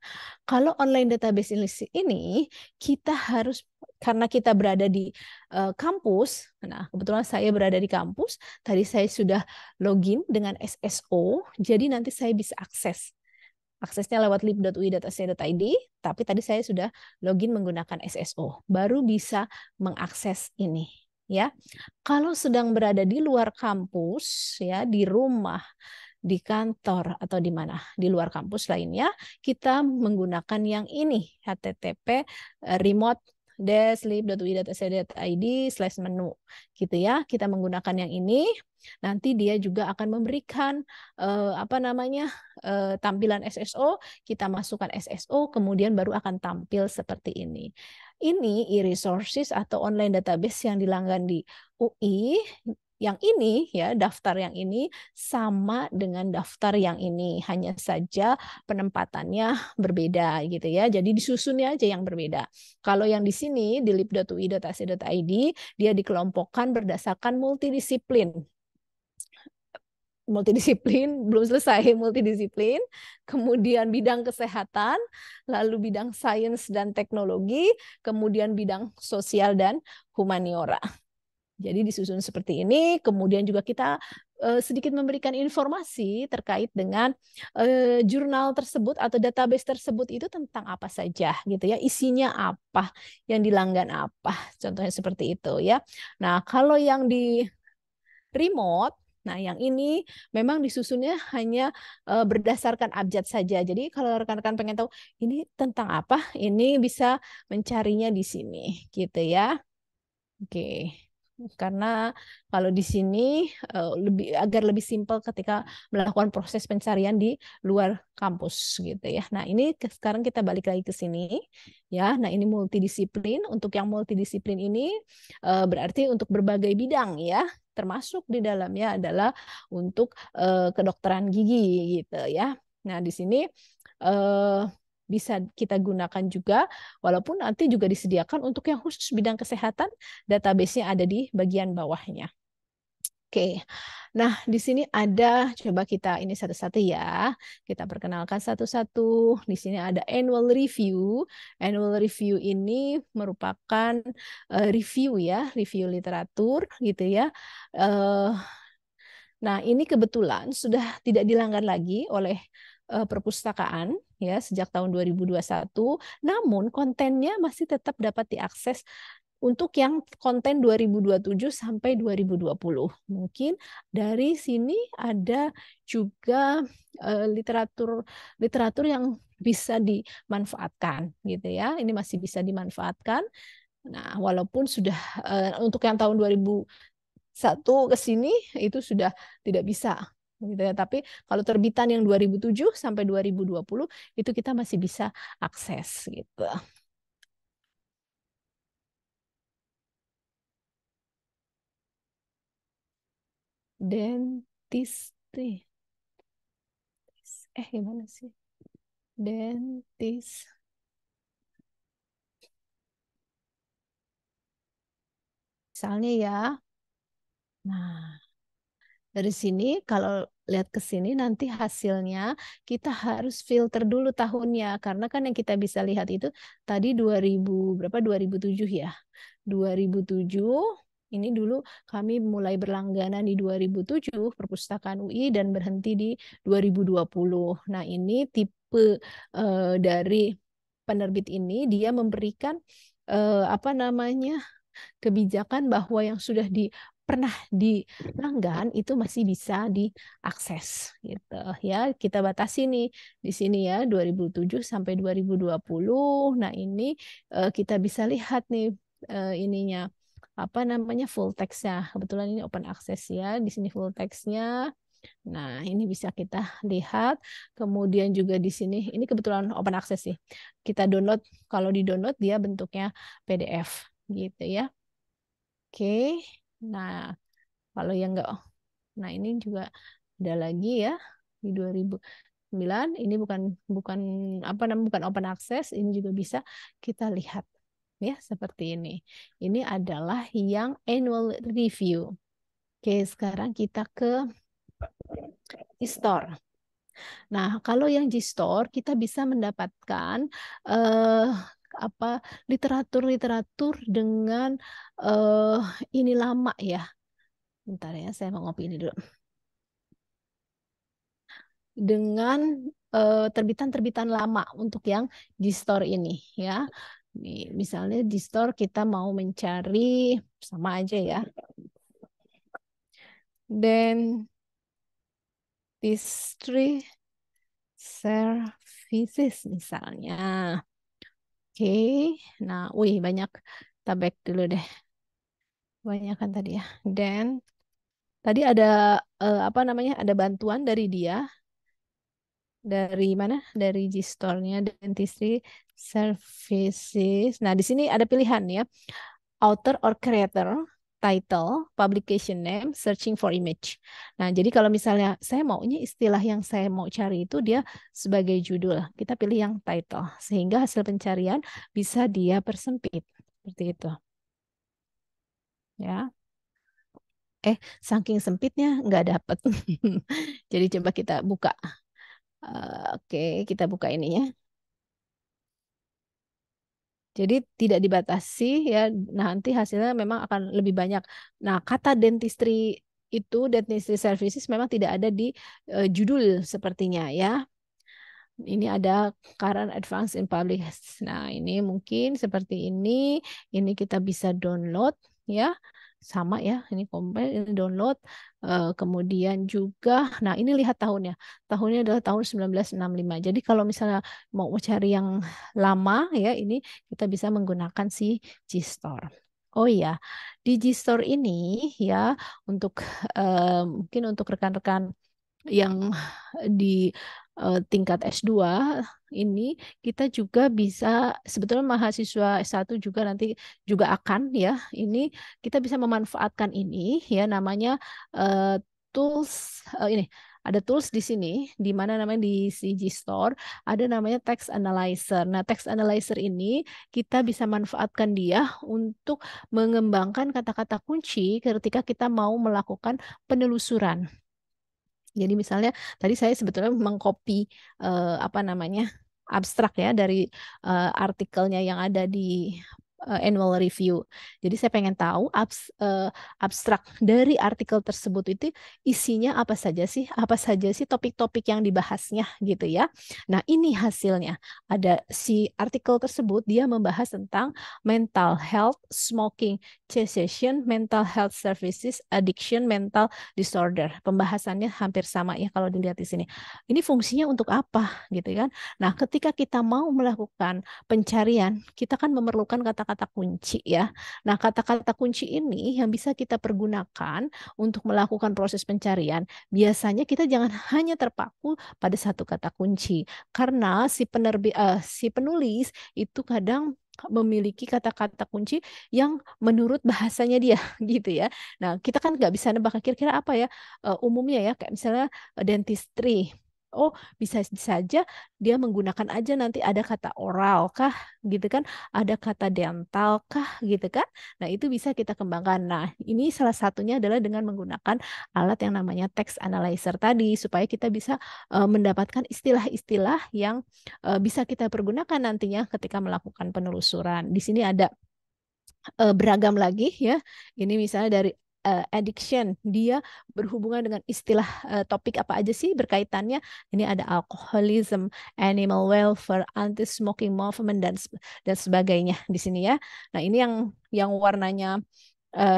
Kalau online database ini kita harus, karena kita berada di kampus. Nah, kebetulan saya berada di kampus. Tadi saya sudah login dengan SSO, jadi nanti saya bisa akses. Aksesnya lewat lib.ui.ac.id, tapi tadi saya sudah login menggunakan SSO, baru bisa mengakses ini. Ya, kalau sedang berada di luar kampus, ya di rumah, di kantor atau di mana di luar kampus lainnya, kita menggunakan yang ini, http remote-lib.ui.ac.id/menu gitu ya. Kita menggunakan yang ini. Nanti dia juga akan memberikan tampilan SSO, kita masukkan SSO, kemudian baru akan tampil seperti ini. Ini e-resources atau online database yang dilanggan di UI. Yang ini ya, daftar yang ini sama dengan daftar yang ini, hanya saja penempatannya berbeda gitu ya. Jadi disusunnya aja yang berbeda. Kalau yang di sini di lib.ui.ac.id dia dikelompokkan berdasarkan multidisiplin. Multidisiplin, belum selesai multidisiplin, kemudian bidang kesehatan, lalu bidang sains dan teknologi, kemudian bidang sosial dan humaniora. Jadi disusun seperti ini, kemudian juga kita sedikit memberikan informasi terkait dengan jurnal tersebut atau database tersebut itu tentang apa saja gitu ya, isinya apa, yang dilanggan apa, contohnya seperti itu ya. Nah, kalau yang di remote, nah yang ini memang disusunnya hanya berdasarkan abjad saja. Jadi kalau rekan-rekan pengen tahu ini tentang apa, ini bisa mencarinya di sini gitu ya. Oke. Karena kalau di sini agar lebih simpel ketika melakukan proses pencarian di luar kampus gitu ya. Nah, ini sekarang kita balik lagi ke sini ya. Nah, ini multidisiplin. Untuk yang multidisiplin ini berarti untuk berbagai bidang ya. Termasuk di dalamnya adalah untuk kedokteran gigi gitu ya. Nah, di sini bisa kita gunakan juga, walaupun nanti juga disediakan untuk yang khusus bidang kesehatan, database-nya ada di bagian bawahnya. Oke, nah di sini ada, coba kita ini satu-satu ya, kita perkenalkan satu-satu. Di sini ada annual review. Annual review ini merupakan review ya, review literatur gitu ya. Nah, ini kebetulan sudah tidak dilanggar lagi oleh perpustakaan ya sejak tahun 2021, namun kontennya masih tetap dapat diakses untuk yang konten 2027 sampai 2020. Mungkin dari sini ada juga literatur yang bisa dimanfaatkan gitu ya. Ini masih bisa dimanfaatkan. Nah, walaupun sudah untuk yang tahun 2001 ke sini itu sudah tidak bisa gitu ya. Tapi kalau terbitan yang 2007 sampai 2020 itu kita masih bisa akses gitu. Dentistry. Gimana sih? Dentis. Misalnya ya. Nah, dari sini kalau lihat ke sini nanti hasilnya kita harus filter dulu tahunnya, karena kan yang kita bisa lihat itu tadi 2000 berapa 2007 ya. 2007 ini dulu kami mulai berlangganan di 2007 perpustakaan UI dan berhenti di 2020. Nah, ini tipe dari penerbit ini dia memberikan apa namanya kebijakan bahwa yang sudah pernah dilanggan itu masih bisa diakses gitu ya. Kita batasi nih di sini ya 2007 sampai 2020. Nah, ini kita bisa lihat nih ininya apa namanya full text-nya. Kebetulan ini open access ya. Di sini full text-nya. Nah, ini bisa kita lihat. Kemudian juga di sini, ini kebetulan open access sih. Kita download, kalau di-download dia bentuknya PDF gitu ya. Oke, nah kalau yang enggak, nah ini juga ada lagi ya di 2009. Ini bukan bukan apa namanya bukan open access, ini juga bisa kita lihat ya seperti ini. Ini adalah yang annual review. Oke, sekarang kita ke e-store. Nah, kalau yang G-Store kita bisa mendapatkan eh, apa literatur-literatur dengan eh, ini lama ya. Bentar ya, saya mau ngopi ini dulu. Dengan terbitan-terbitan lama untuk yang G-Store ini ya. Nih, misalnya G-Store kita mau mencari sama aja ya. Dan Distri Services misalnya. Oke, nah, wih banyak. Kita back dulu deh. Banyak kan tadi ya. Dan tadi ada apa namanya? Ada bantuan dari dia. Dari mana? Dari G-Store-nya Dentistry Services. Nah, di sini ada pilihan ya. Author or creator, title, publication name, searching for image. Nah, jadi kalau misalnya saya maunya istilah yang saya mau cari itu dia sebagai judul, kita pilih yang title, sehingga hasil pencarian bisa dia persempit. Seperti itu. Ya. Saking sempitnya nggak dapet. Jadi coba kita buka. Oke, kita buka ininya. Jadi tidak dibatasi ya. Nanti hasilnya memang akan lebih banyak. Nah, kata dentistry itu dentistry services memang tidak ada di judul sepertinya ya. Ini ada current advance in public. Nah, ini mungkin seperti ini. Ini kita bisa download ya. Sama ya, ini compile, ini download. Kemudian juga, nah ini lihat tahunnya. Tahunnya adalah tahun 1965. Jadi kalau misalnya mau cari yang lama ya, ini kita bisa menggunakan si G-Store. Oh iya, di G-Store ini ya untuk mungkin untuk rekan-rekan yang di tingkat S2 ini kita juga bisa sebetulnya mahasiswa S1 juga nanti juga akan ya ini kita bisa memanfaatkan ini ya namanya tools ini ada tools di sini di mana namanya di CG Store ada namanya text analyzer. Nah, text analyzer ini kita bisa manfaatkan dia untuk mengembangkan kata-kata kunci ketika kita mau melakukan penelusuran. Jadi misalnya tadi saya sebetulnya mengcopy apa namanya abstrak ya dari artikelnya yang ada di annual review. Jadi saya pengen tahu abstrak dari artikel tersebut itu isinya apa saja sih topik-topik yang dibahasnya gitu ya. Nah ini hasilnya ada si artikel tersebut dia membahas tentang mental health, smoking cessation, mental health services, addiction, mental disorder. Pembahasannya hampir sama ya kalau dilihat di sini. Ini fungsinya untuk apa gitu kan? Nah, ketika kita mau melakukan pencarian, kita kan memerlukan kata-kata kunci ya. Nah, kata-kata kunci ini yang bisa kita pergunakan untuk melakukan proses pencarian. Biasanya kita jangan hanya terpaku pada satu kata kunci karena si penulis itu kadang memiliki kata-kata kunci yang menurut bahasanya dia gitu ya. Nah, kita kan nggak bisa nebak kira-kira apa ya umumnya ya kayak misalnya dentistry. Oh, bisa saja dia menggunakan aja nanti ada kata oral kah gitu kan, ada kata dental kah gitu kan. Nah, itu bisa kita kembangkan. Nah, ini salah satunya adalah dengan menggunakan alat yang namanya text analyzer tadi supaya kita bisa mendapatkan istilah-istilah yang bisa kita pergunakan nantinya ketika melakukan penelusuran. Di sini ada beragam lagi ya. Ini misalnya dari addiction, dia berhubungan dengan istilah topik apa aja sih berkaitannya. Ini ada alcoholism, animal welfare, anti-smoking movement dan sebagainya di sini ya. Nah, ini yang warnanya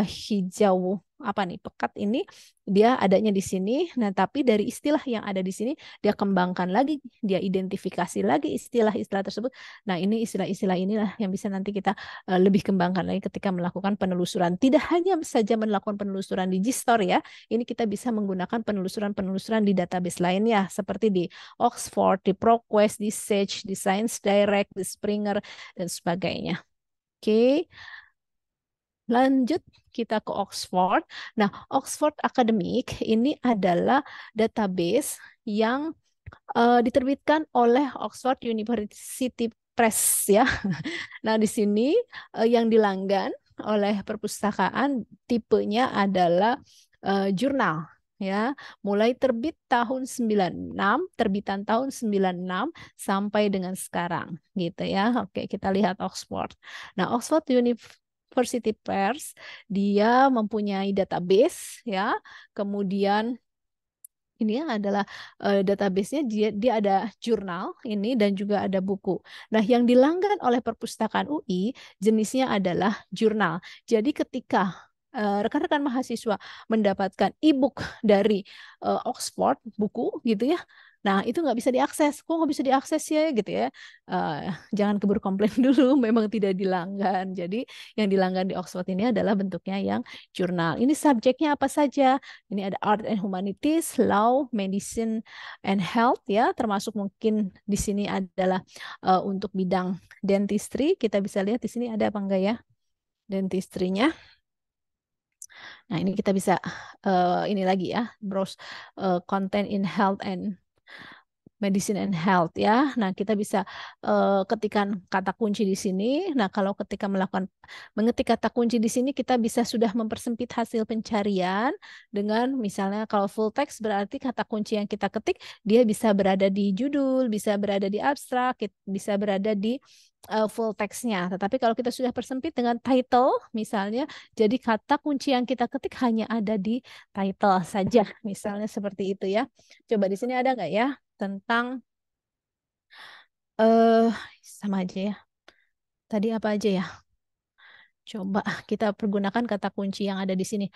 hijau apa nih pekat ini dia adanya di sini. Nah, tapi dari istilah yang ada di sini dia kembangkan lagi, dia identifikasi lagi istilah-istilah tersebut. Nah, ini istilah-istilah inilah yang bisa nanti kita lebih kembangkan lagi ketika melakukan penelusuran. Tidak hanya saja melakukan penelusuran di G-Store ya, ini kita bisa menggunakan penelusuran-penelusuran di database lainnya seperti di Oxford, di ProQuest, di Sage, di Science Direct, di Springer dan sebagainya. Oke. Lanjut kita ke Oxford. Nah, Oxford Academic ini adalah database yang diterbitkan oleh Oxford University Press ya. Nah, di sini yang dilanggan oleh perpustakaan tipenya adalah jurnal ya, mulai terbit tahun 96, terbitan tahun 96 sampai dengan sekarang gitu ya. Oke, kita lihat Oxford. Nah, Oxford University Press dia mempunyai database ya. Kemudian ini adalah database-nya, dia ada jurnal ini dan juga ada buku. Nah, yang dilanggan oleh Perpustakaan UI jenisnya adalah jurnal. Jadi ketika rekan-rekan mahasiswa mendapatkan e-book dari Oxford, buku gitu ya, nah itu nggak bisa diakses. Kok nggak bisa diakses ya gitu ya? Jangan keburu komplain dulu, memang tidak dilanggan. Jadi yang dilanggan di Oxford ini adalah bentuknya yang jurnal. Ini subjeknya apa saja? Ini ada Art and Humanities, Law, Medicine and Health ya, termasuk mungkin di sini adalah untuk bidang dentistry. Kita bisa lihat di sini ada apa enggak ya dentistry-nya. Nah, ini kita bisa ini lagi ya, browse content in health and Medicine and Health ya. Nah, kita bisa ketikkan kata kunci di sini. Nah, kalau ketika mengetik kata kunci di sini, kita bisa sudah mempersempit hasil pencarian dengan misalnya kalau full text berarti kata kunci yang kita ketik dia bisa berada di judul, bisa berada di abstrak, bisa berada di full text-nya. Tetapi kalau kita sudah persempit dengan title misalnya, jadi kata kunci yang kita ketik hanya ada di title saja. Misalnya seperti itu ya. Coba di sini ada nggak ya? Tentang sama aja ya. Tadi apa aja ya? Coba kita pergunakan kata kunci yang ada di sini.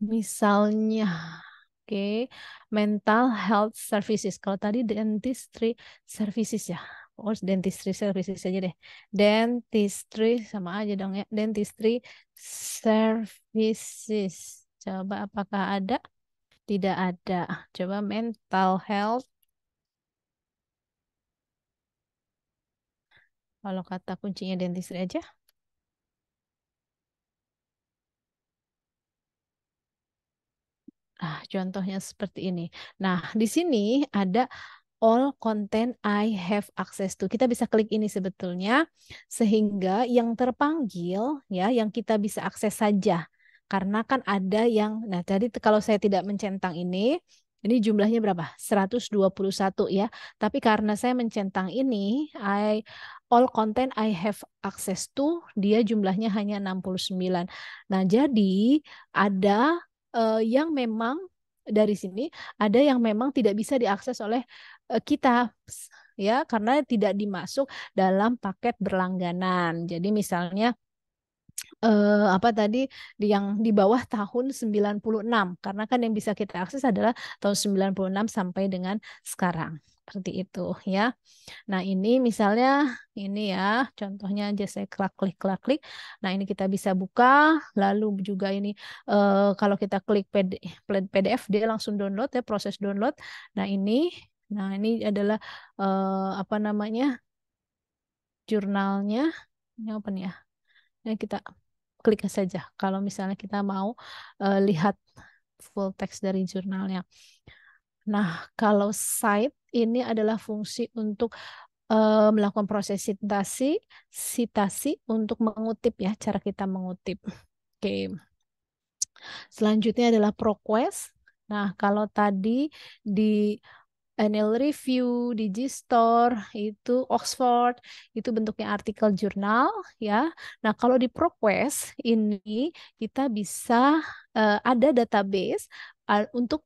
Misalnya, oke, mental health services. Kalau tadi dentistry services ya. Oh, dentistry services aja deh. Dentistry sama aja dong ya. Dentistry services. Coba apakah ada? Tidak ada. Coba mental health. Kalau kata kuncinya dentistry aja. Nah, contohnya seperti ini. Nah, di sini ada all content I have access to. Kita bisa klik ini sebetulnya sehingga yang terpanggil ya, yang kita bisa akses saja. Karena kan ada yang, nah tadi kalau saya tidak mencentang ini jumlahnya berapa? 121 ya. Tapi karena saya mencentang ini, all content I have access to, dia jumlahnya hanya 69. Nah, jadi ada yang memang dari sini ada yang memang tidak bisa diakses oleh kita ya karena tidak dimasuk dalam paket berlangganan. Jadi misalnya apa tadi yang di bawah tahun 96 karena kan yang bisa kita akses adalah tahun 96 sampai dengan sekarang. Seperti itu ya. Nah, ini misalnya ini ya, contohnya aja saya klik. Nah, ini kita bisa buka, lalu juga ini kalau kita klik PDF dia langsung download ya, proses download. Nah, ini adalah apa namanya? Jurnalnya. Ini open ya. Nah, kita klik saja kalau misalnya kita mau lihat full text dari jurnalnya. Nah, kalau cite ini adalah fungsi untuk melakukan proses sitasi untuk mengutip ya, cara kita mengutip. Oke. Selanjutnya adalah ProQuest. Nah, kalau tadi di Annual Review, di G-Store, itu Oxford, itu bentuknya artikel jurnal ya. Nah, kalau di ProQuest ini kita bisa ada database untuk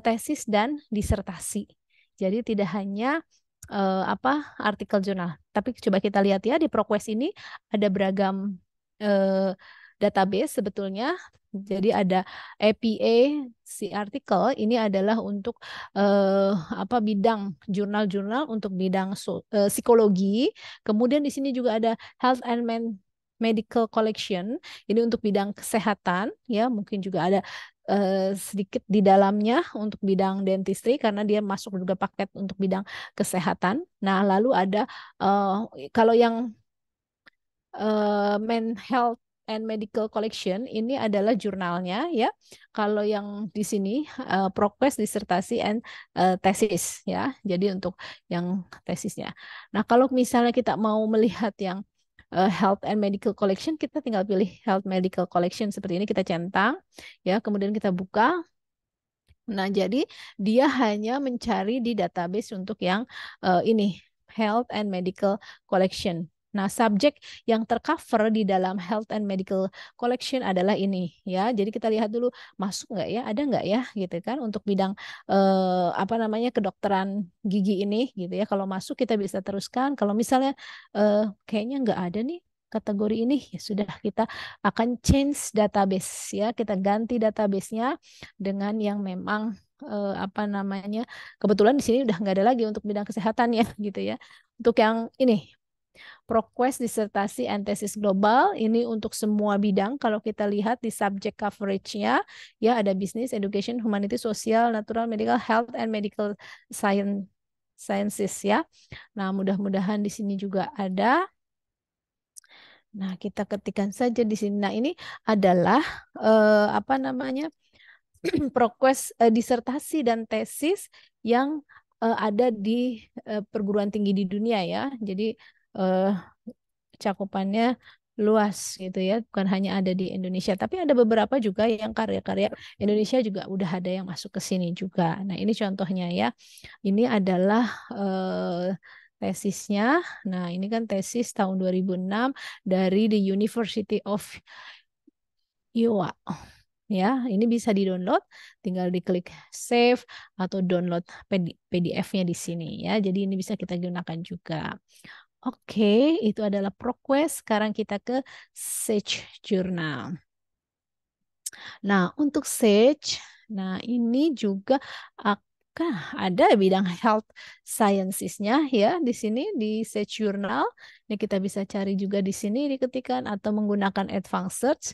tesis dan disertasi. Jadi tidak hanya artikel jurnal. Tapi coba kita lihat ya di ProQuest ini ada beragam database sebetulnya. Jadi ada APA si artikel ini adalah untuk bidang jurnal-jurnal untuk bidang psikologi. Kemudian di sini juga ada Health and Medical Collection ini untuk bidang kesehatan ya, mungkin juga ada sedikit di dalamnya untuk bidang dentistry karena dia masuk juga paket untuk bidang kesehatan. Nah, lalu ada kalau yang Health and Medical Collection ini adalah jurnalnya ya. Kalau yang di sini ProQuest disertasi and tesis ya. Jadi untuk yang tesisnya. Nah, kalau misalnya kita mau melihat yang Health and Medical Collection, kita tinggal pilih Health Medical Collection seperti ini, kita centang ya, kemudian kita buka. Nah, jadi dia hanya mencari di database untuk yang ini Health and Medical Collection. Nah, subjek yang tercover di dalam Health and Medical Collection adalah ini ya. Jadi kita lihat dulu masuk nggak ya, ada nggak ya, gitu kan, untuk bidang apa namanya kedokteran gigi ini, gitu ya. Kalau masuk kita bisa teruskan. Kalau misalnya kayaknya nggak ada nih kategori ini, ya sudah kita akan change database ya. Kita ganti databasenya dengan yang memang apa namanya, kebetulan di sini udah nggak ada lagi untuk bidang kesehatan ya, gitu ya. Untuk yang ini ProQuest disertasi and tesis global ini untuk semua bidang. Kalau kita lihat di subject coverage-nya ya, ada business, education, humanity, sosial, natural, medical, health and medical sciences ya. Nah, mudah-mudahan di sini juga ada. Nah, kita ketikkan saja di sini. Nah, ini adalah apa namanya? ProQuest disertasi dan tesis yang ada di perguruan tinggi di dunia ya. Jadi cakupannya luas gitu ya, bukan hanya ada di Indonesia, tapi ada beberapa juga yang karya-karya Indonesia juga udah ada yang masuk ke sini juga. Nah, ini contohnya ya. Ini adalah tesisnya. Nah, ini kan tesis tahun 2006 dari the University of Iowa. Ya, ini bisa di-download, tinggal diklik save atau download PDF-nya di sini ya. Jadi ini bisa kita gunakan juga. Oke, itu adalah ProQuest. Sekarang kita ke Sage Journal. Nah, untuk Sage, nah ini juga akan ada bidang health sciences-nya ya di sini di Sage Journal. Ini kita bisa cari juga di sini diketikkan atau menggunakan advanced search.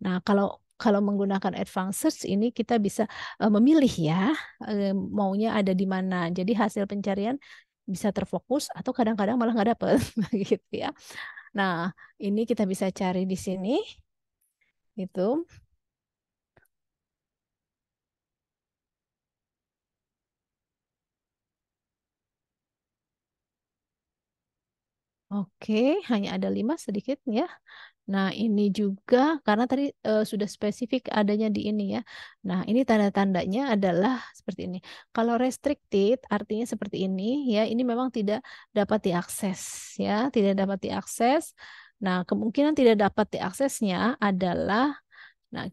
Nah, kalau menggunakan advanced search ini kita bisa memilih ya maunya ada di mana. Jadi hasil pencarian bisa terfokus atau kadang-kadang malah nggak dapet gitu ya. Nah, ini kita bisa cari di sini itu. Oke, hanya ada 5 sedikit ya. Nah, ini juga karena tadi sudah spesifik adanya di ini ya. Nah, ini tanda-tandanya adalah seperti ini. Kalau restricted artinya seperti ini ya, ini memang tidak dapat diakses ya, tidak dapat diakses. Nah, kemungkinan tidak dapat diaksesnya adalah, nah,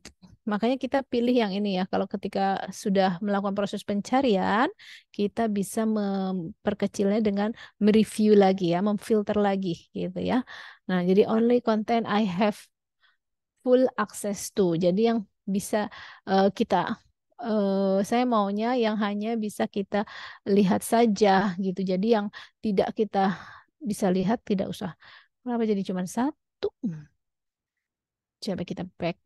makanya kita pilih yang ini ya. Kalau ketika sudah melakukan proses pencarian, kita bisa memperkecilnya dengan mereview lagi ya, memfilter lagi gitu ya. Nah, jadi only content I have full access to. Jadi yang bisa kita saya maunya yang hanya bisa kita lihat saja gitu. Jadi yang tidak kita bisa lihat tidak usah. Kenapa jadi cuma satu? Coba kita back.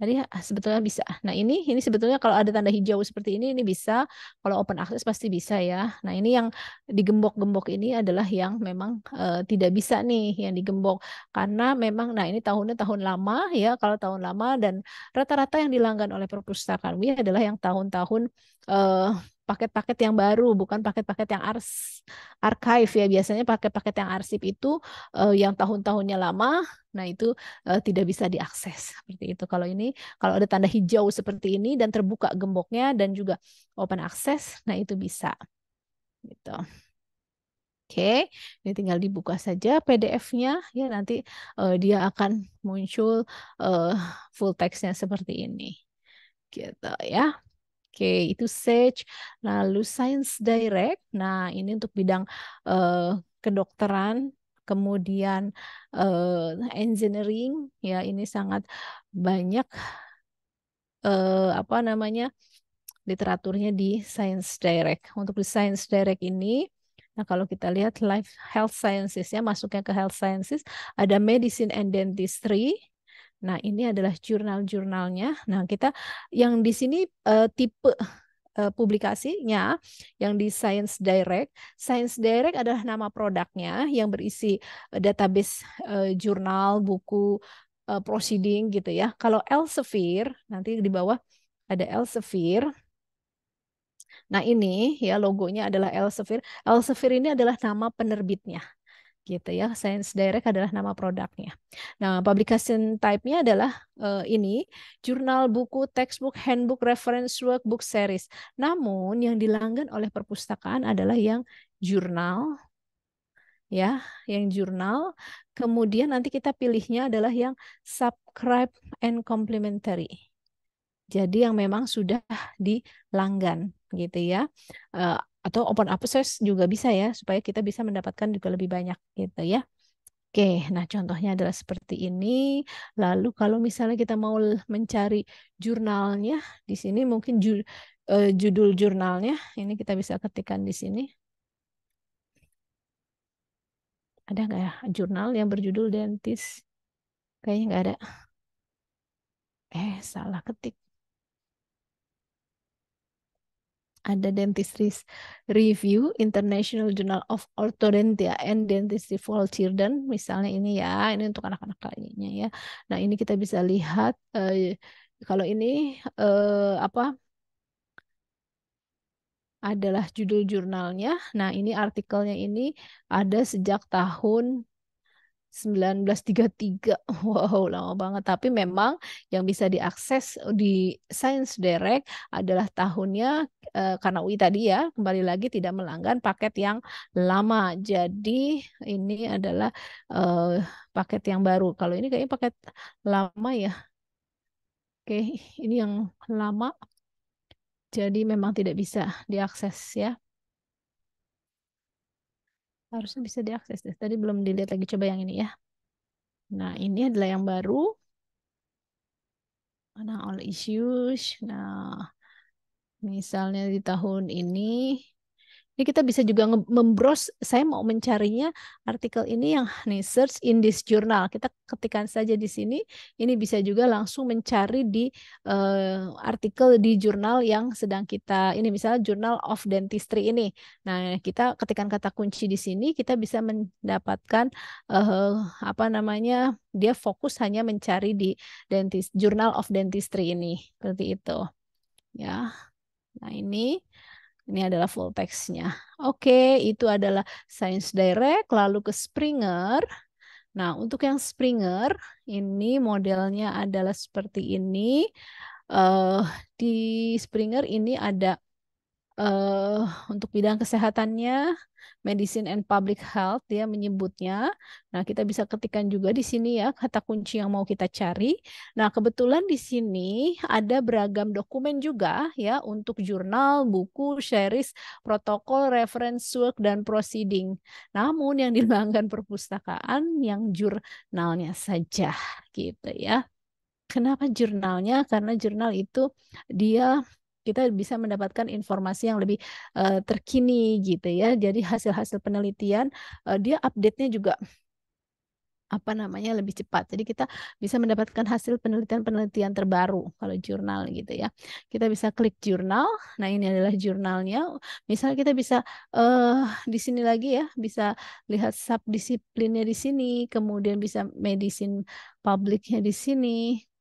Tadi sebetulnya bisa. Nah, ini sebetulnya kalau ada tanda hijau seperti ini bisa. Kalau open access pasti bisa ya. Nah, ini yang digembok-gembok ini adalah yang memang tidak bisa nih yang digembok. Karena memang, nah ini tahunnya tahun lama ya. Kalau tahun lama dan rata-rata yang dilanggan oleh perpustakaan WI adalah yang tahun-tahun paket-paket yang baru, bukan paket-paket yang archive ya. Biasanya paket-paket yang arsip itu yang tahun-tahunnya lama, nah itu tidak bisa diakses seperti itu. Kalau ada tanda hijau seperti ini dan terbuka gemboknya dan juga open access, nah itu bisa. Gitu. Oke, ini tinggal dibuka saja PDF-nya ya, nanti dia akan muncul full text-nya seperti ini. Gitu ya. Oke, itu Sage. Lalu Science Direct. Nah, ini untuk bidang kedokteran, kemudian engineering. Ya, ini sangat banyak apa namanya literaturnya di Science Direct. Untuk di Science Direct ini, nah kalau kita lihat Life Health Sciences ya, masuknya ke Health Sciences, ada Medicine and Dentistry. Nah, ini adalah jurnal-jurnalnya. Nah, kita yang di sini tipe publikasinya yang di Science Direct. Science Direct adalah nama produknya yang berisi database jurnal, buku, proceeding gitu ya. Kalau Elsevier, nanti di bawah ada Elsevier. Nah, ini ya logonya adalah Elsevier. Elsevier ini adalah nama penerbitnya. gitu ya. Science Direct adalah nama produknya. Nah, publication type-nya adalah ini jurnal, buku, textbook, handbook, reference work, book series. Namun yang dilanggan oleh perpustakaan adalah yang jurnal ya, yang jurnal. Kemudian nanti kita pilihnya adalah yang subscribe and complementary. Jadi yang memang sudah dilanggan gitu ya. Atau open access juga bisa ya, supaya kita bisa mendapatkan juga lebih banyak gitu ya. Oke, nah contohnya adalah seperti ini. Lalu kalau misalnya kita mau mencari jurnalnya, di sini mungkin judul jurnalnya, ini kita bisa ketikkan di sini. Ada nggak ya jurnal yang berjudul Dentist? Kayaknya nggak ada. Salah ketik. Ada Dentistry's Review, International Journal of Orthodontia and Dentistry for Children. Misalnya ini ya, ini untuk anak-anak kayaknya ya. Nah ini kita bisa lihat kalau ini apa adalah judul jurnalnya. Nah ini artikelnya ini ada sejak tahun 1933. Wow, lama banget. Tapi memang yang bisa diakses di Science Direct adalah tahunnya karena UI tadi ya, kembali lagi tidak melanggan paket yang lama. Jadi ini adalah paket yang baru. Kalau ini kayaknya paket lama ya. Oke, ini yang lama. Jadi memang tidak bisa diakses ya. Harusnya bisa diakses deh. Tadi belum dilihat lagi, coba yang ini ya. Nah, ini adalah yang baru. Nah, all issues. Nah, misalnya di tahun ini kita bisa juga membrowse. Saya mau mencarinya artikel ini yang nih search in this journal. Kita ketikkan saja di sini. Ini bisa juga langsung mencari di artikel di jurnal yang sedang kita ini misalnya Journal of Dentistry ini. Nah, kita ketikkan kata kunci di sini, kita bisa mendapatkan apa namanya? Dia fokus hanya mencari di Journal of Dentistry ini. Seperti itu. Ya. Nah, ini adalah full text-nya. Oke, itu adalah Science Direct, lalu ke Springer. Nah, untuk yang Springer, ini modelnya adalah seperti ini. Di Springer ini ada untuk bidang kesehatannya, medicine and public health dia menyebutnya. Nah, kita bisa ketikkan juga di sini ya kata kunci yang mau kita cari. Nah, kebetulan di sini ada beragam dokumen juga ya untuk jurnal, buku, series, protokol, reference work dan proceeding. Namun yang dilanggan perpustakaan yang jurnalnya saja gitu ya. Kenapa jurnalnya? Karena jurnal itu dia kita bisa mendapatkan informasi yang lebih terkini gitu ya. Jadi hasil-hasil penelitian dia update-nya juga apa namanya lebih cepat. Jadi kita bisa mendapatkan hasil penelitian-penelitian terbaru kalau jurnal gitu ya. Kita bisa klik jurnal. Nah, ini adalah jurnalnya. Misal kita bisa di sini lagi ya, bisa lihat subdisiplinnya di sini, kemudian bisa medicine publiknya di sini.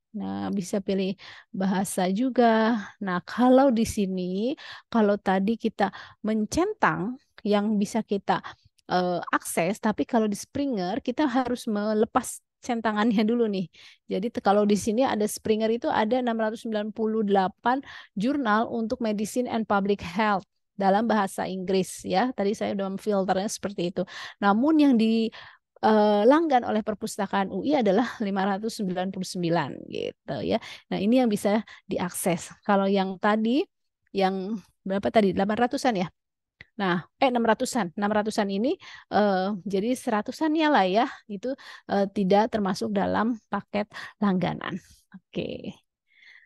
Nah, bisa pilih bahasa juga. Nah, kalau di sini, kalau tadi kita mencentang yang bisa kita akses, tapi kalau di Springer kita harus melepas centangannya dulu nih. Jadi kalau di sini ada Springer itu ada 698 jurnal untuk medicine and public health dalam bahasa Inggris ya. Tadi saya udah memfilternya seperti itu. Namun yang di langgan oleh perpustakaan UI adalah 599 gitu ya. Nah, ini yang bisa diakses. Kalau yang tadi yang berapa tadi? 800-an ya. Nah, 600-an. 600-an ini jadi 100-annya lah ya. Itu tidak termasuk dalam paket langganan. Oke.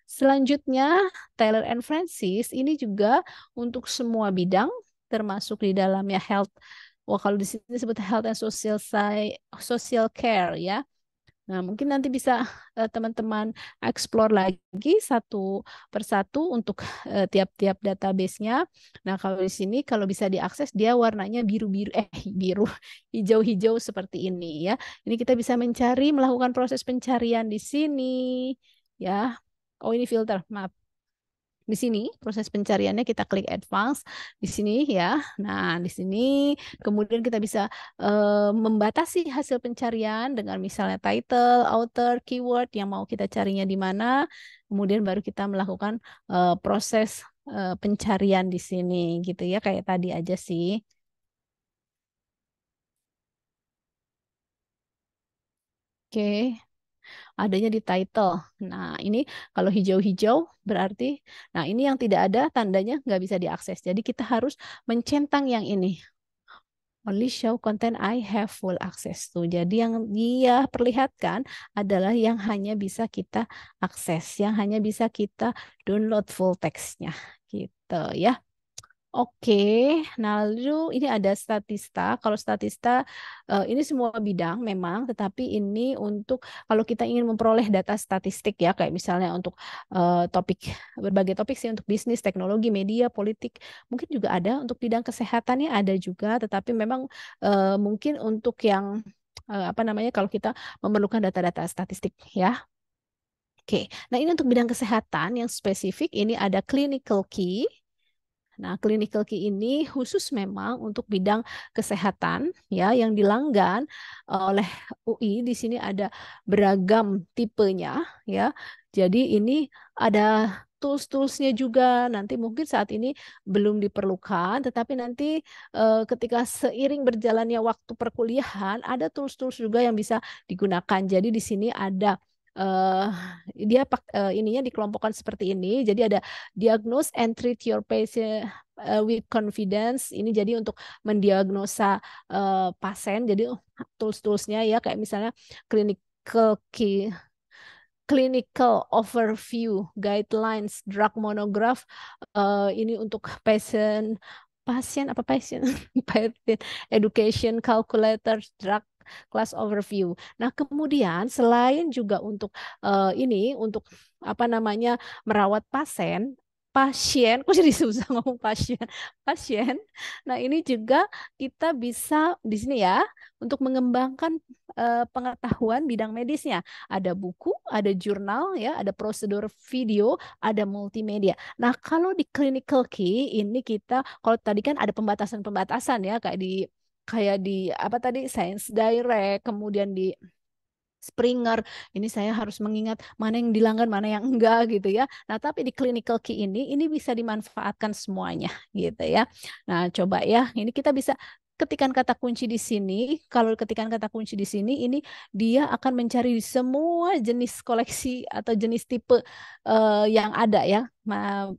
Selanjutnya, Taylor and Francis ini juga untuk semua bidang termasuk di dalamnya health. Wah, kalau di sini disebut health and social care ya. Nah, mungkin nanti bisa teman-teman explore lagi satu persatu untuk tiap-tiap database-nya. Nah, kalau di sini kalau bisa diakses dia warnanya biru-biru biru hijau-hijau seperti ini ya. Ini kita bisa mencari melakukan proses pencarian di sini ya. Oh, ini filter, maaf. Di sini proses pencariannya kita klik advance di sini ya. Nah, di sini kemudian kita bisa membatasi hasil pencarian dengan misalnya title, author, keyword yang mau kita carinya di mana. Kemudian baru kita melakukan proses pencarian di sini gitu ya, kayak tadi aja sih. Oke, adanya di title. Nah, ini kalau hijau-hijau berarti, nah ini yang tidak ada tandanya nggak bisa diakses. Jadi kita harus mencentang yang ini. Only show content I have full access to. Jadi yang dia perlihatkan adalah yang hanya bisa kita akses, yang hanya bisa kita download full teksnya gitu ya. Oke, nah lalu ini ada statista. Kalau statista ini semua bidang memang, tetapi ini untuk kalau kita ingin memperoleh data statistik ya, kayak misalnya untuk topik berbagai topik sih untuk bisnis, teknologi, media, politik, mungkin juga ada untuk bidang kesehatannya ada juga, tetapi memang mungkin untuk yang apa namanya kalau kita memerlukan data-data statistik ya. Oke, nah ini untuk bidang kesehatan yang spesifik ini ada clinical key. Nah, clinical key ini khusus memang untuk bidang kesehatan ya yang dilanggan oleh UI. Di sini ada beragam tipenya ya. Jadi ini ada tools-toolsnya juga. Nanti mungkin saat ini belum diperlukan, tetapi nanti ketika seiring berjalannya waktu perkuliahan ada tools-tools juga yang bisa digunakan. Jadi di sini ada eh dia ininya dikelompokkan seperti ini. Jadi ada diagnose and treat your patient with confidence. Ini jadi untuk mendiagnosa pasien. Jadi tools-toolsnya ya kayak misalnya clinical key, clinical overview, guidelines, drug monograph. Ini untuk pasien apa pasien patient education calculator drug class overview. Nah, kemudian selain juga untuk ini untuk apa namanya merawat pasien, kok jadi susah ngomong pasien. Nah, ini juga kita bisa di sini ya untuk mengembangkan pengetahuan bidang medisnya. Ada buku, ada jurnal ya, ada prosedur video, ada multimedia. Nah, kalau di clinical key ini kita kalau tadi kan ada pembatasan-pembatasan ya kayak di apa tadi Science Direct, kemudian di Springer, ini saya harus mengingat mana yang dilanggan, mana yang enggak gitu ya. Nah, tapi di clinical key ini bisa dimanfaatkan semuanya gitu ya. Nah, coba ya, ini kita bisa ketikan kata kunci di sini. Kalau ketikan kata kunci di sini, ini dia akan mencari semua jenis koleksi atau jenis tipe yang ada ya.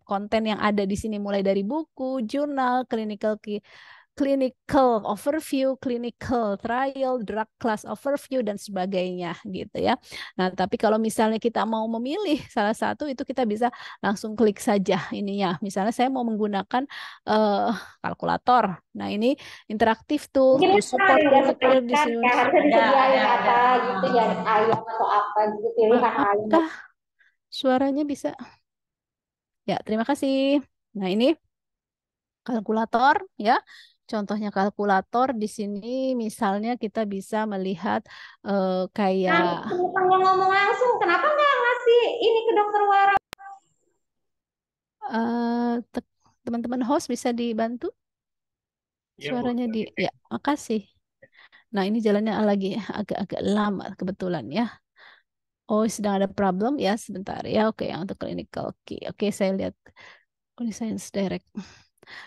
Konten yang ada di sini mulai dari buku, jurnal, clinical key, clinical overview, clinical trial, drug class overview, dan sebagainya gitu ya. Nah, tapi kalau misalnya kita mau memilih salah satu itu kita bisa langsung klik saja ininya. Misalnya saya mau menggunakan eh, kalkulator. Nah, ini interaktif tool Mungkin to pernah support nggak clinical sepelikan decision. kayak harusnya disediain apa gitu ya ayam atau apa gitu pilihan ayam. Maafkah suaranya bisa? Ya, terima kasih. Nah, ini kalkulator ya. Contohnya kalkulator di sini misalnya kita bisa melihat Nah, kayak bukannya ngomong langsung, kenapa nggak ngasih ini ke dokter Wara? teman-teman host bisa dibantu suaranya di ya, makasih. Nah, ini jalannya lagi agak-agak lama kebetulan ya. Oh, sedang ada problem ya sebentar ya. Oke, yang untuk clinical key. Oke, saya lihat Science Direct.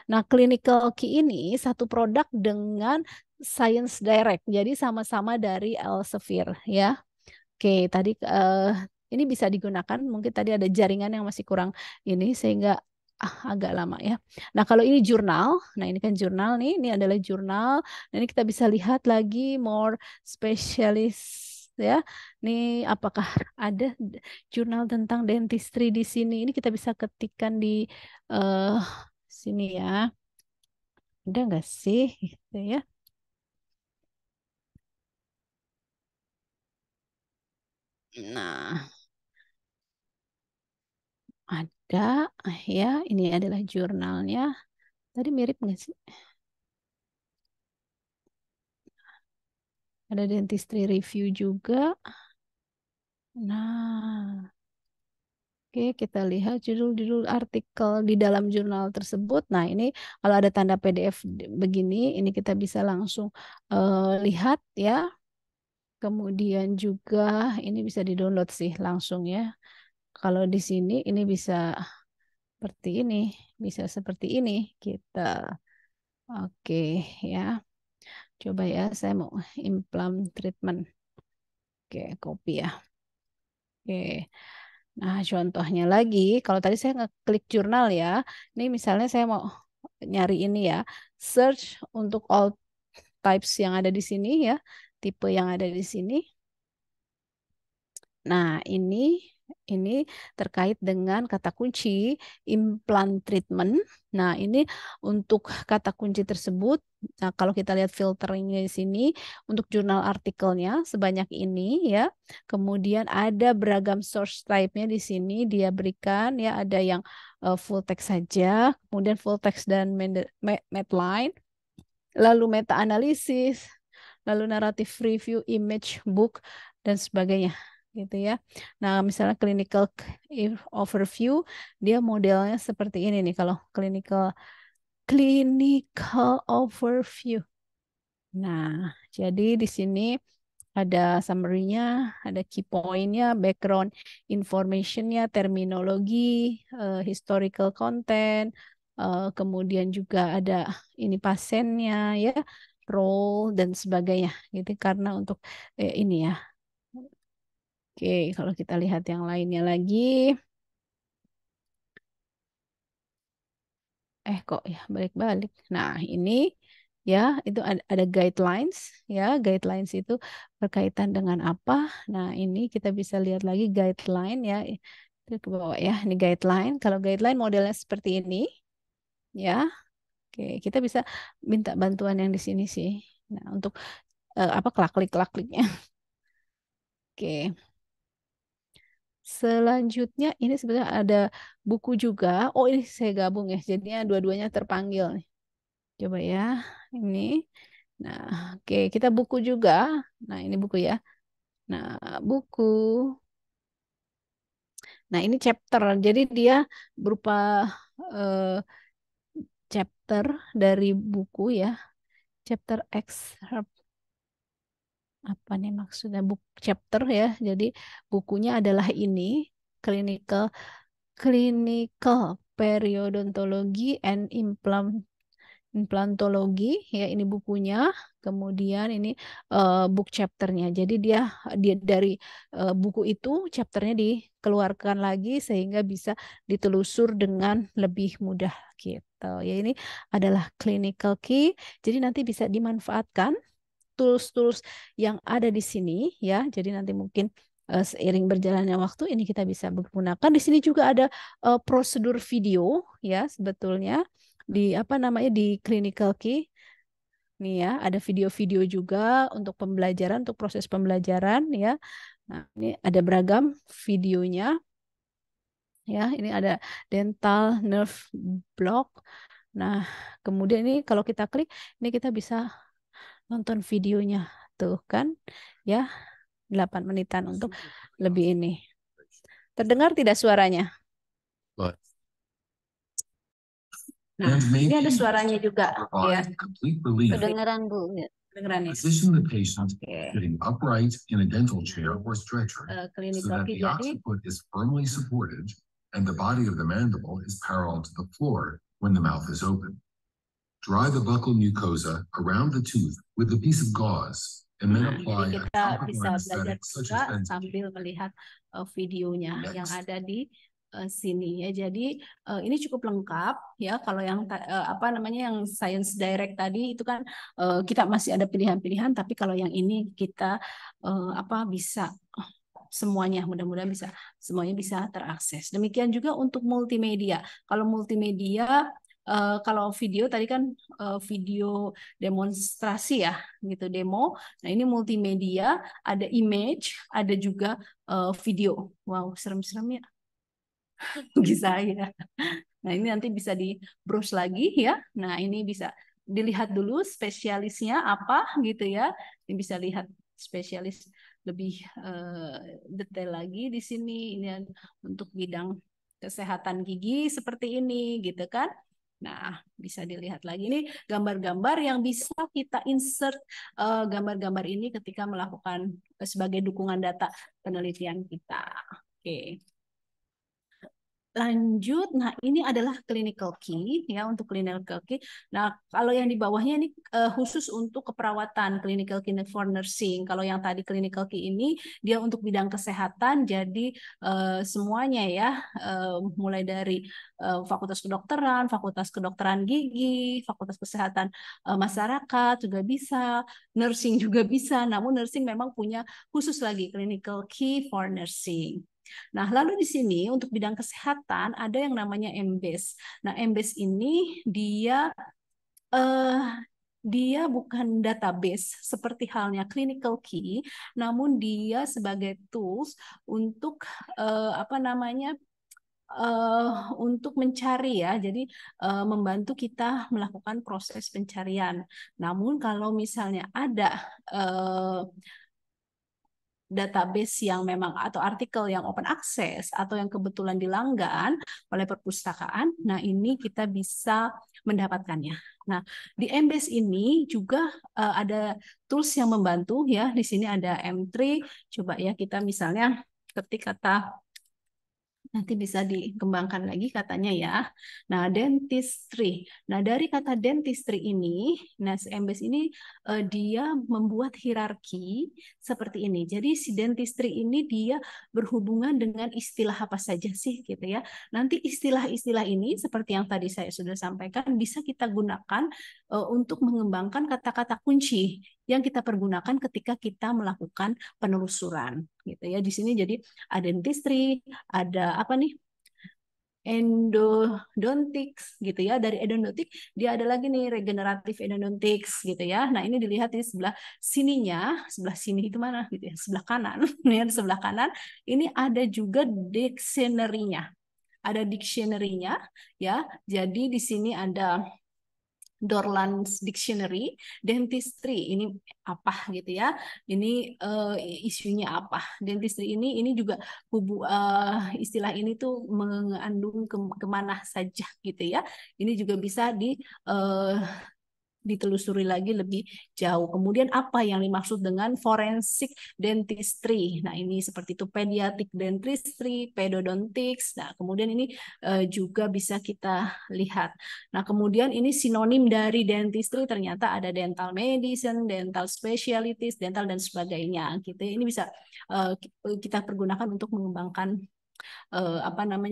Nah, Clinical Key ini satu produk dengan Science Direct. Jadi sama-sama dari Elsevier ya. Oke, tadi ini bisa digunakan. Mungkin tadi ada jaringan yang masih kurang ini sehingga agak lama ya. Nah, kalau ini jurnal, nah ini kan jurnal nih, ini adalah jurnal. Nah, ini kita bisa lihat lagi more specialist ya. Nih apakah ada jurnal tentang dentistry di sini? Ini kita bisa ketikkan di eh sini ya. Ada nggak sih gitu ya? Nah, ada ya. Ini adalah jurnalnya. Tadi mirip nggak sih? Ada dentistry review juga. Nah, Oke, kita lihat judul-judul artikel di dalam jurnal tersebut. Nah, ini kalau ada tanda PDF begini, ini kita bisa langsung lihat ya. Kemudian juga ini bisa di-download sih langsung ya. Kalau di sini ini bisa seperti ini, bisa seperti ini kita. Oke ya. Coba ya, saya mau implant treatment. Oke, copy ya. Oke. Nah, contohnya lagi, kalau tadi saya ngeklik jurnal ya, ini misalnya saya mau nyari ini ya, search untuk all types yang ada di sini ya, tipe yang ada di sini. Nah, ini terkait dengan kata kunci implant treatment. Nah, ini untuk kata kunci tersebut. Nah, kalau kita lihat filteringnya di sini untuk jurnal artikelnya sebanyak ini ya. Kemudian ada beragam source type-nya di sini dia berikan ya, ada yang full text saja, kemudian full text dan Medline, lalu meta analisis, lalu narrative review, image, book dan sebagainya gitu ya. Nah, misalnya clinical overview, dia modelnya seperti ini nih kalau clinical overview. Nah, jadi di sini ada summary-nya, ada key point-nya, background information-nya, terminologi, historical content, kemudian juga ada ini pasiennya ya, role dan sebagainya gitu karena untuk ini ya. Oke, kalau kita lihat yang lainnya lagi. Kok ya balik-balik. Nah, ini ya itu ada guidelines ya. Guidelines itu berkaitan dengan apa? Nah, ini kita bisa lihat lagi guideline ya. Itu ke bawah ya. Ini guideline. Kalau guideline modelnya seperti ini ya. Oke, kita bisa minta bantuan yang di sini sih. Nah, untuk apa klik-kliknya. Oke. Selanjutnya ini sebenarnya ada buku juga. Oh, ini saya gabung ya. Jadinya dua-duanya terpanggil nih. Coba ya. Ini. Nah, oke, kita buku juga. Nah, ini buku ya. Nah, buku. Nah, ini chapter. Jadi dia berupa eh, chapter dari buku ya. Chapter excerpt. Apa nih maksudnya book chapter ya. Jadi bukunya adalah ini clinical periodontology and implantologi ya, ini bukunya. Kemudian ini book chapternya. Jadi dia dari buku itu chapternya dikeluarkan lagi sehingga bisa ditelusur dengan lebih mudah gitu. Ya, ini adalah clinical key. Jadi nanti bisa dimanfaatkan tools-tools yang ada di sini ya. Jadi nanti mungkin seiring berjalannya waktu ini kita bisa menggunakan. Di sini juga ada prosedur video ya sebetulnya di apa namanya di clinical key. Nih ya, ada video-video juga untuk pembelajaran, untuk proses pembelajaran ya. Nah, ini ada beragam videonya ya. Ini ada dental nerve block. Nah, kemudian ini kalau kita klik, ini kita bisa nonton videonya tuh kan ya, 8 menitan untuk lebih ini. Terdengar tidak suaranya? Nah, ini ada suaranya juga ya. Kedengeran Bu. Kedengeran ya. Position the patient Oke. sitting upright in a dental chair or stretcher so Clinical that key the jadi occiput is firmly supported and the body of the mandible is parallel to the floor when the mouth is open. Dry the buccal mucosa around the tooth with a piece of gauze and then Nah, apply jadi a kita topical bisa belajar anesthetic such juga as Benzocaine. sambil melihat videonya yang Next. ada di sini ya. Jadi ini cukup lengkap ya. Kalau yang apa namanya yang Science Direct tadi itu kan kita masih ada pilihan-pilihan, tapi kalau yang ini kita apa bisa semuanya, mudah-mudahan bisa semuanya bisa terakses. Demikian juga untuk multimedia. Kalau multimedia kalau video tadi kan video demonstrasi ya, gitu demo. Nah ini multimedia, ada image, ada juga video. Wow, serem-serem ya bagi saya. Nah ini nanti bisa di browse lagi ya. Nah ini bisa dilihat dulu spesialisnya apa gitu ya. Ini bisa lihat spesialis lebih detail lagi di sini. Ini untuk bidang kesehatan gigi seperti ini gitu kan. Nah, bisa dilihat lagi ini gambar-gambar yang bisa kita insert gambar-gambar ini ketika melakukan sebagai dukungan data penelitian kita. Oke. Lanjut, nah ini adalah clinical key ya untuk clinical key. Nah kalau yang di bawahnya ini khusus untuk keperawatan clinical key for nursing. Kalau yang tadi clinical key ini dia untuk bidang kesehatan, jadi semuanya ya, mulai dari fakultas kedokteran gigi, fakultas kesehatan masyarakat juga bisa, nursing juga bisa. Namun nursing memang punya khusus lagi clinical key for nursing. Nah, lalu di sini untuk bidang kesehatan ada yang namanya MBAS. Nah, MBAS ini dia bukan database seperti halnya clinical key, namun dia sebagai tools untuk untuk mencari ya, jadi membantu kita melakukan proses pencarian. Namun kalau misalnya ada database yang memang atau artikel yang open access atau yang kebetulan dilanggan oleh perpustakaan, nah ini kita bisa mendapatkannya. Nah, di MBase ini juga ada tools yang membantu ya. Di sini ada M3. Coba ya kita misalnya ketik kata, nanti bisa dikembangkan lagi katanya ya. Nah, dentistry. Nah, dari kata dentistry ini, nah MBase ini dia membuat hierarki seperti ini. Jadi si dentistry ini dia berhubungan dengan istilah apa saja sih gitu ya. Nanti istilah-istilah ini seperti yang tadi saya sudah sampaikan bisa kita gunakan untuk mengembangkan kata-kata kunci yang kita pergunakan ketika kita melakukan penelusuran gitu ya. Di sini jadi ada dentistry, ada apa nih? Endodontics gitu ya. Dari endodontic dia ada lagi nih regeneratif endodontics gitu ya. Nah, ini dilihat di sebelah sininya, sebelah sini itu mana gitu ya, sebelah kanan. Nih di sebelah kanan ini ada juga dictionary-nya. Ada dictionary-nya ya. Jadi di sini ada Dorland's Dictionary, dentistry ini apa gitu ya? Ini isunya apa? Dentistry ini juga istilah ini tuh mengandung kemana saja gitu ya? Ini juga bisa ditelusuri lagi lebih jauh. Kemudian apa yang dimaksud dengan forensic dentistry? Nah, ini seperti itu pediatric dentistry, pedodontics. Nah, kemudian ini juga bisa kita lihat. Nah, kemudian ini sinonim dari dentistry ternyata ada dental medicine, dental specialties, dental dan sebagainya. Gitu. Ini bisa kita pergunakan untuk mengembangkan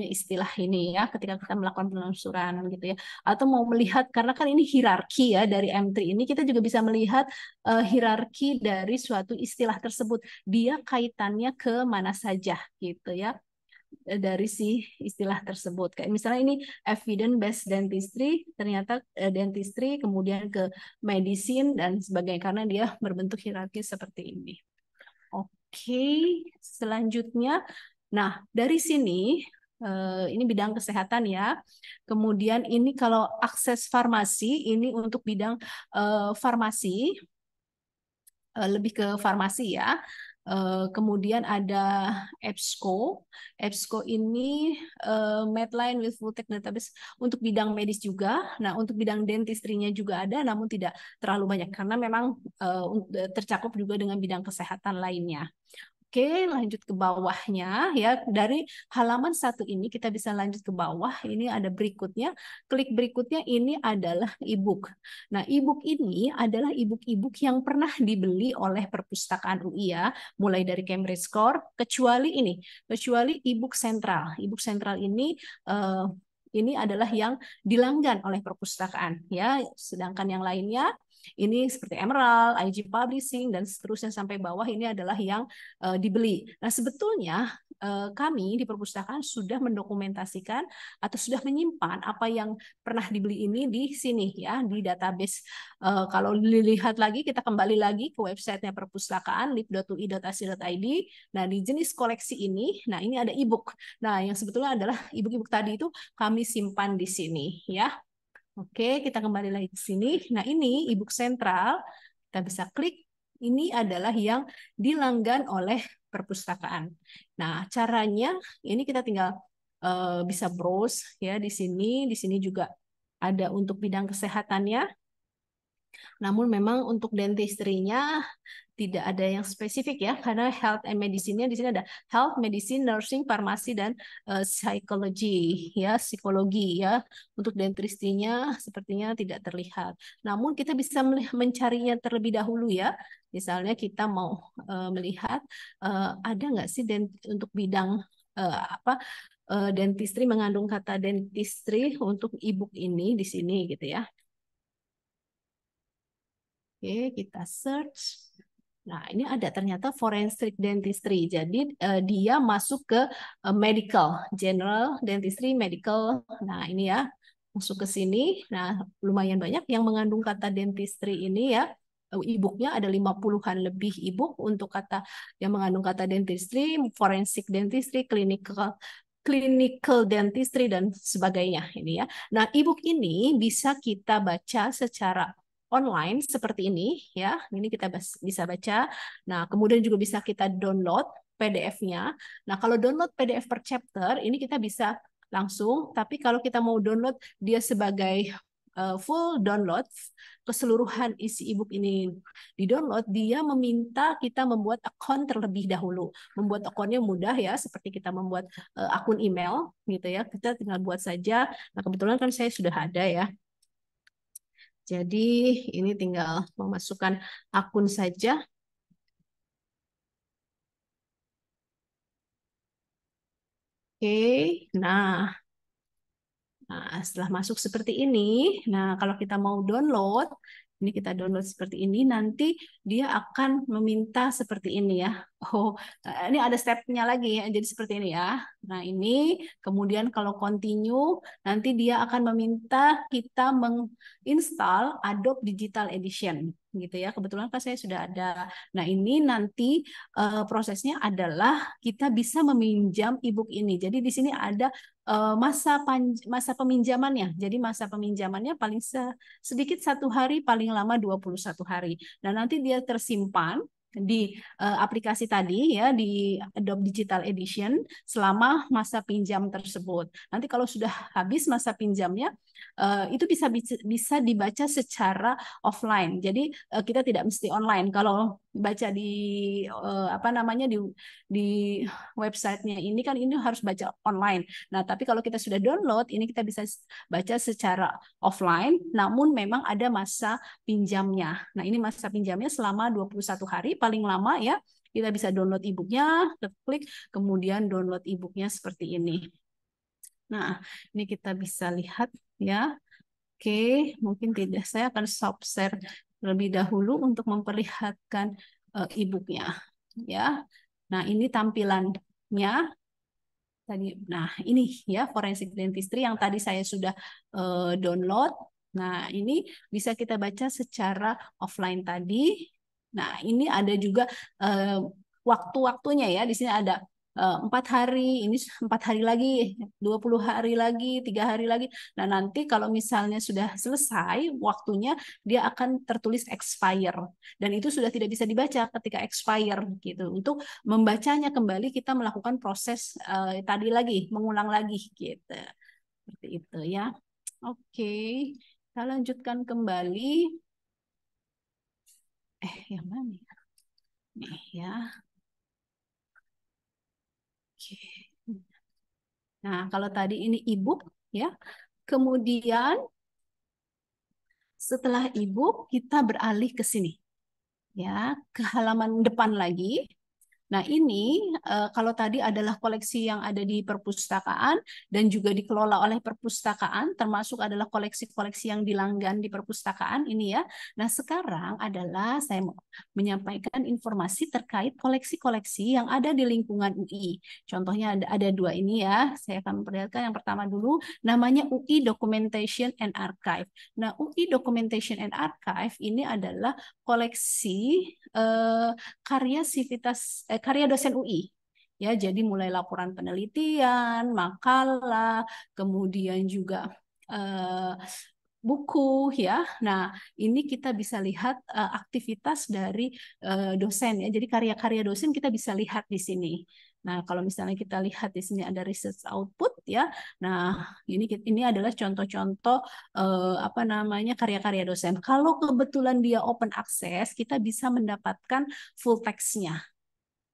istilah ini ya ketika kita melakukan penelusuran gitu ya, atau mau melihat karena kan ini hierarki ya dari M3 ini kita juga bisa melihat hierarki dari suatu istilah tersebut, dia kaitannya ke mana saja gitu ya dari si istilah tersebut. Kayak misalnya ini evidence based dentistry, ternyata dentistry kemudian ke medicine dan sebagainya karena dia berbentuk hierarki seperti ini. Oke, selanjutnya nah, dari sini, ini bidang kesehatan ya. Kemudian ini kalau akses farmasi, ini untuk bidang farmasi, lebih ke farmasi ya. Kemudian ada EBSCO. EBSCO ini Medline with Full Text Database untuk bidang medis juga. Nah, untuk bidang dentistry-nya juga ada, namun tidak terlalu banyak karena memang tercakup juga dengan bidang kesehatan lainnya. Oke, lanjut ke bawahnya ya. Dari halaman 1 ini kita bisa lanjut ke bawah. Ini ada berikutnya. Klik berikutnya ini adalah e-book. Nah, e-book ini adalah e-book yang pernah dibeli oleh perpustakaan UI ya, mulai dari Cambridge Core, kecuali e-book sentral. E-book sentral ini adalah yang dilanggan oleh perpustakaan ya. Sedangkan yang lainnya ini seperti Emerald, IG Publishing, dan seterusnya sampai bawah ini adalah yang dibeli. Nah, sebetulnya kami di perpustakaan sudah mendokumentasikan atau sudah menyimpan apa yang pernah dibeli ini di sini ya, di database. Kalau dilihat lagi, kita kembali lagi ke websitenya perpustakaan, lib.ui.ac.id. Nah, di jenis koleksi ini, nah ini ada e-book. Nah, yang sebetulnya adalah e-book tadi itu kami simpan di sini ya. Oke, kita kembali lagi ke sini. Nah, ini e-book sentral. Kita bisa klik ini adalah yang dilanggan oleh perpustakaan. Nah, caranya ini kita tinggal bisa browse ya di sini. Di sini juga ada untuk bidang kesehatannya. Namun memang untuk dentistry-nya tidak ada yang spesifik ya, karena health and medicine-nya di sini ada health, medicine, nursing, farmasi, dan psychology ya, psikologi ya. Untuk dentistry-nya sepertinya tidak terlihat. Namun kita bisa mencarinya terlebih dahulu ya. Misalnya kita mau melihat ada nggak sih untuk bidang dentistry, mengandung kata dentistry untuk e-book ini di sini gitu ya. Oke, kita search. Nah, ini ada ternyata forensic dentistry. Jadi dia masuk ke medical, general dentistry, medical. Nah, ini ya, masuk ke sini. Nah, lumayan banyak yang mengandung kata dentistry ini ya. E-booknya ada 50-an lebih e-book untuk kata yang mengandung kata dentistry, forensic dentistry, clinical dentistry, dan sebagainya ini ya. Nah, e-book ini bisa kita baca secara online seperti ini ya. Ini kita bisa baca. Nah, kemudian juga bisa kita download PDF-nya. Nah, kalau download PDF per chapter ini kita bisa langsung, tapi kalau kita mau download dia sebagai full download, keseluruhan isi e-book ini di-download, dia meminta kita membuat akun terlebih dahulu. Membuat akunnya mudah ya, seperti kita membuat akun email gitu ya. Kita tinggal buat saja. Nah, kebetulan kan saya sudah ada ya. Jadi ini tinggal memasukkan akun saja. Oke, nah setelah masuk seperti ini, nah kalau kita mau download, ini kita download seperti ini, nanti dia akan meminta seperti ini ya. Oh, ini ada stepnya lagi ya, jadi seperti ini ya. Nah ini, kemudian kalau continue, nanti dia akan meminta kita menginstal Adobe Digital Edition gitu ya. Kebetulan kan saya sudah ada. Nah ini nanti prosesnya adalah kita bisa meminjam e-book ini. Jadi di sini ada masa peminjamannya. Jadi masa peminjamannya paling sedikit 1 hari, paling lama 21 hari. Nah, nanti dia tersimpan di aplikasi tadi ya, di Adobe Digital Edition selama masa pinjam tersebut. Nanti kalau sudah habis masa pinjamnya, itu bisa dibaca secara offline. Jadi kita tidak mesti online. Kalau baca di apa namanya di websitenya ini kan ini harus baca online. Nah, tapi kalau kita sudah download, ini kita bisa baca secara offline, namun memang ada masa pinjamnya. Nah, ini masa pinjamnya selama 21 hari, paling lama ya. Kita bisa download e-booknya, klik, kemudian download e-booknya seperti ini. Nah, ini kita bisa lihat ya. Oke, mungkin tidak. Saya akan stop share terlebih dahulu untuk memperlihatkan e-booknya. Ya, nah ini tampilannya. Tadi, nah ini ya forensic dentistry yang tadi saya sudah download. Nah ini bisa kita baca secara offline tadi. Nah ini ada juga waktu-waktunya ya. Di sini ada 4 hari, ini 4 hari lagi, 20 hari lagi, 3 hari lagi. Nah nanti kalau misalnya sudah selesai waktunya, dia akan tertulis expire. Dan itu sudah tidak bisa dibaca ketika expire gitu. Untuk membacanya kembali kita melakukan proses tadi lagi, mengulang lagi gitu. Seperti itu ya. Oke, kita lanjutkan kembali. Yang mana ya? Nih ya. Oke. Nah, kalau tadi ini e-book ya. Kemudian setelah e-book kita beralih ke sini. Ya, ke halaman depan lagi. Nah, ini kalau tadi adalah koleksi yang ada di perpustakaan dan juga dikelola oleh perpustakaan, termasuk adalah koleksi-koleksi yang dilanggan di perpustakaan ini ya. Nah, sekarang adalah saya mau menyampaikan informasi terkait koleksi-koleksi yang ada di lingkungan UI. Contohnya ada 2 ini ya. Saya akan memperlihatkan yang pertama dulu, namanya UI Documentation and Archive. Nah, UI Documentation and Archive ini adalah koleksi karya dosen UI ya, jadi mulai laporan penelitian, makalah, kemudian juga buku ya. Nah, ini kita bisa lihat aktivitas dari dosen ya. Jadi karya-karya dosen kita bisa lihat di sini. Nah, kalau misalnya kita lihat di sini ada research output ya. Nah, ini adalah contoh-contoh apa namanya karya-karya dosen. Kalau kebetulan dia open access, kita bisa mendapatkan full text-nya.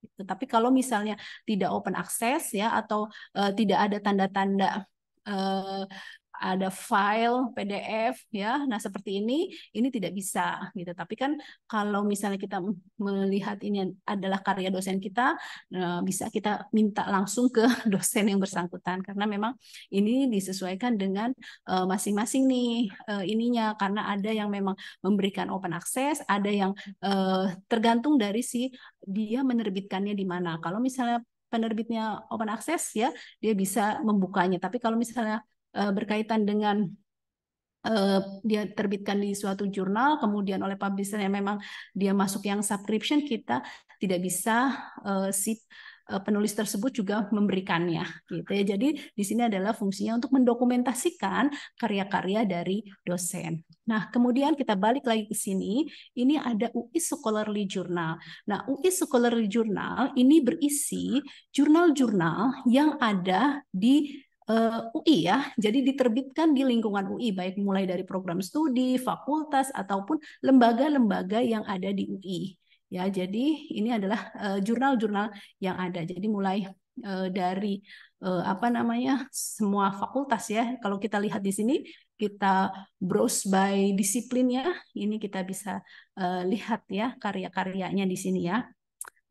Gitu. Tapi kalau misalnya tidak open access ya atau tidak ada tanda-tanda eh, ada file PDF ya. Nah, seperti ini tidak bisa gitu. Tapi kan kalau misalnya kita melihat ini adalah karya dosen kita, bisa kita minta langsung ke dosen yang bersangkutan karena memang ini disesuaikan dengan masing-masing nih ininya karena ada yang memang memberikan open access, ada yang tergantung dari si dia menerbitkannya di mana. Kalau misalnya penerbitnya open access ya, dia bisa membukanya. Tapi kalau misalnya berkaitan dengan dia terbitkan di suatu jurnal, kemudian oleh publisher yang memang dia masuk yang subscription, kita tidak bisa si penulis tersebut juga memberikannya gitu ya. Jadi di sini adalah fungsinya untuk mendokumentasikan karya-karya dari dosen. Nah, kemudian kita balik lagi ke sini, ini ada UI Scholarly Journal. Nah, UI Scholarly Journal ini berisi jurnal-jurnal yang ada di UI ya, jadi diterbitkan di lingkungan UI, baik mulai dari program studi, fakultas, ataupun lembaga-lembaga yang ada di UI. Ya, jadi ini adalah jurnal-jurnal yang ada. Jadi mulai dari apa namanya semua fakultas ya. Kalau kita lihat di sini, kita browse by disiplin ya. Ini kita bisa lihat ya karya-karyanya di sini ya.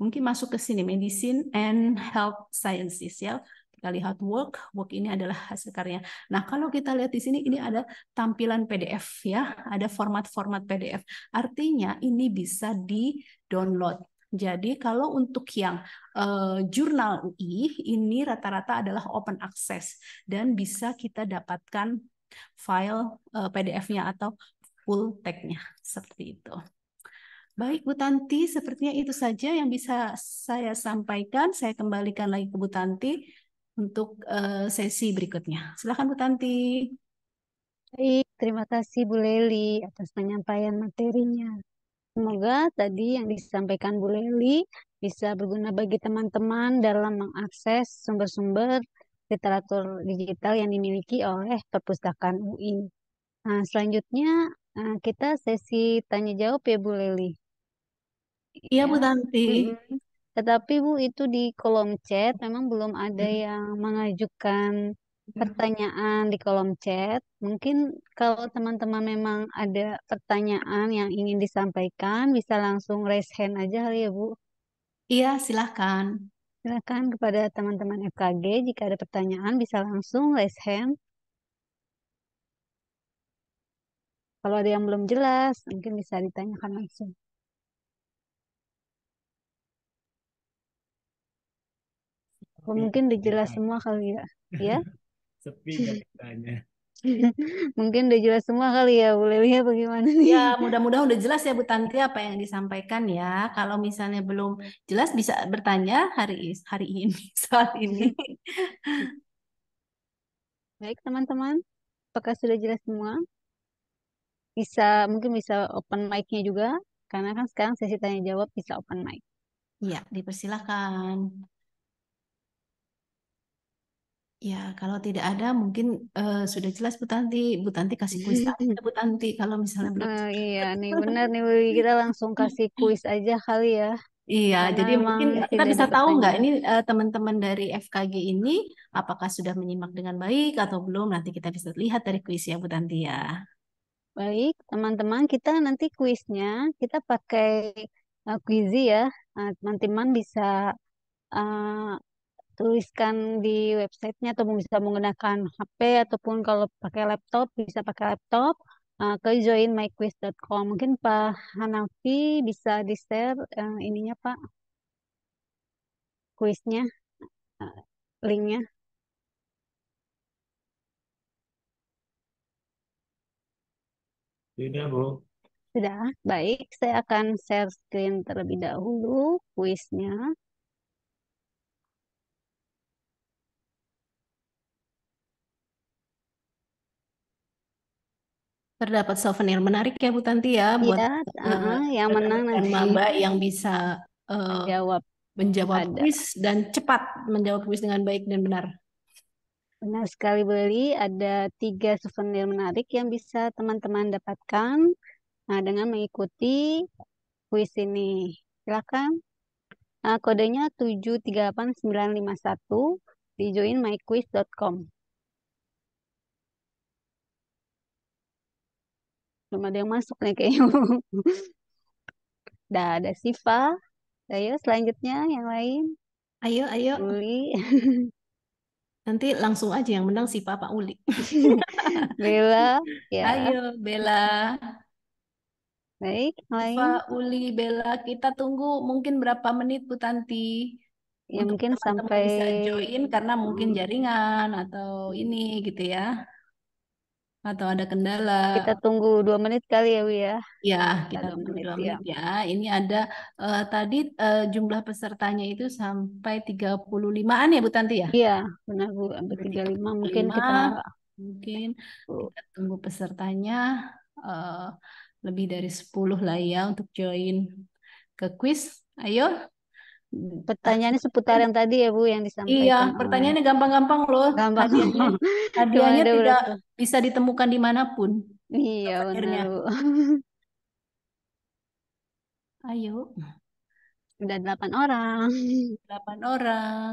Mungkin masuk ke sini medicine and health sciences ya. Kita lihat work ini adalah hasil karya. Nah, kalau kita lihat di sini ini ada tampilan PDF ya, ada format-format PDF. Artinya ini bisa di-download. Jadi kalau untuk yang jurnal UI ini rata-rata adalah open access dan bisa kita dapatkan file PDF-nya atau full text-nya seperti itu. Baik, Bu Tanti, sepertinya itu saja yang bisa saya sampaikan. Saya kembalikan lagi ke Bu Tanti untuk sesi berikutnya. Silakan Bu Tanti. Baik, terima kasih Bu Leli atas penyampaian materinya. Semoga tadi yang disampaikan Bu Leli bisa berguna bagi teman-teman dalam mengakses sumber-sumber literatur digital yang dimiliki oleh perpustakaan UI. Nah, selanjutnya kita sesi tanya jawab ya Bu Leli. Iya, Ya. Bu Tanti. Mm-mm. Tetapi Bu, itu di kolom chat memang belum ada yang mengajukan pertanyaan di kolom chat. Mungkin kalau teman-teman memang ada pertanyaan yang ingin disampaikan, bisa langsung raise hand aja kali ya Bu. Iya, silahkan. Silakan kepada teman-teman FKG, jika ada pertanyaan bisa langsung raise hand. Kalau ada yang belum jelas, mungkin bisa ditanyakan langsung. Oh, mungkin udah jelas semua kali ya. Ya? Sepi dari tanya. Mungkin udah jelas semua kali ya, boleh lihat bagaimana nih. Ya, mudah-mudahan udah jelas ya Bu Tanti apa yang disampaikan ya. Kalau misalnya belum jelas bisa bertanya hari ini saat ini. Baik teman-teman, apakah sudah jelas semua? Mungkin bisa open mic-nya juga, karena kan sekarang sesi tanya jawab bisa open mic. Iya, dipersilakan. Ya, kalau tidak ada mungkin sudah jelas Bu Tanti. Bu Tanti kasih kuis aja Bu Tanti kalau misalnya belum. Iya nih benar nih Willy. Kita langsung kasih kuis aja kali ya, Iya, karena jadi memang mungkin kita tidak bisa ada tahu nggak pertanyaan. ini teman-teman dari FKG ini apakah sudah menyimak dengan baik atau belum? Nanti kita bisa lihat dari kuis ya Bu Tanti ya. Baik teman-teman, kita nanti kuisnya kita pakai Quizy ya. Nah, teman-teman bisa uh, tuliskan di websitenya atau bisa menggunakan HP ataupun kalau pakai laptop bisa pakai laptop ke joinmyquiz.com. Mungkin Pak Hanafi bisa di-share ininya Pak, kuisnya, eh, linknya. Tidak, Bu. Sudah, baik. Saya akan share screen terlebih dahulu kuisnya. Terdapat souvenir menarik ya Bu Tanti ya buat Iya, yang menang rekan-rekan nanti maba yang bisa jawab. menjawab Ada. kuis dan cepat menjawab kuis dengan baik dan benar. Benar sekali beli, ada 3 souvenir menarik yang bisa teman-teman dapatkan. Nah, dengan mengikuti kuis ini. Silakan. Kodenya 738951 di joinmyquiz.com. Belum ada yang masuk nih kayaknya. Udah ada Siva. Ayo selanjutnya yang lain. Ayo, ayo. Uli. Nanti langsung aja yang menang si Pak Uli. Bella. Ya, Ayo, Bella. baik. Yang lain. Pak Uli, Bella, kita tunggu mungkin berapa menit Bu Tanti Ya untuk mungkin teman-teman sampai bisa join karena mungkin Hmm, jaringan atau ini gitu ya, atau ada kendala. kita tunggu 2 menit kali ya, Wi ya. Ya, Kita kita dua tunggu menit 2 menit ya. ya. Ini ada tadi jumlah pesertanya itu sampai 35-an ya Bu Tanti ya? Iya, benar Bu. Sampai Sampai 35 mungkin 35, kita mungkin kita tunggu pesertanya eh, lebih dari 10 lah ya untuk join ke kuis. Ayo. pertanyaannya seputar yang tadi ya Bu yang Iya, disampaikan oleh pertanyaannya gampang-gampang loh. gampang. Hadiahnya, Cuma hadiahnya ada tidak berapa? bisa ditemukan dimanapun. Iya, benar Souvenirnya. Bu. Ayo, Udah 8 orang. 8 orang.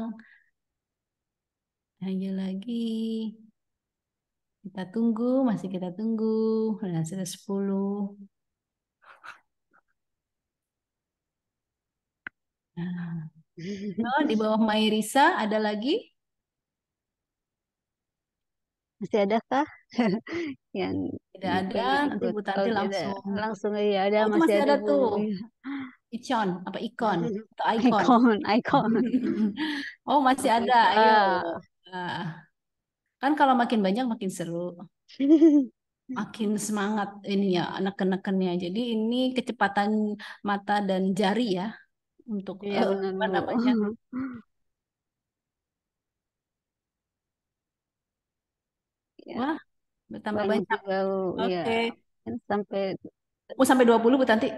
Ayo lagi. Kita tunggu, masih kita tunggu. Nah, sudah 10. Nah, oh, di bawah Mairisa ada lagi? Masih ada kah yang Tidak ada, pengen nanti ikut? Bu Oh, Tanti tidak. langsung. Langsung aja ada, Oh, itu masih masih ada ada Bu. tuh. Iya. Icon, apa ikon? Atau icon? Icon. Oh, masih Langsung ada. Ayo. Siva. Nah, kan kalau makin banyak makin seru. Makin semangat ini ya anak-anakannya. Jadi ini kecepatan mata dan jari ya untuk Iya benar apa Bu. namanya? Ya, Wah, bertambah banyak banyak. juga Bu. Ya, Oke. kan sampai Oh, sampai 20 Bu Tanti. ya.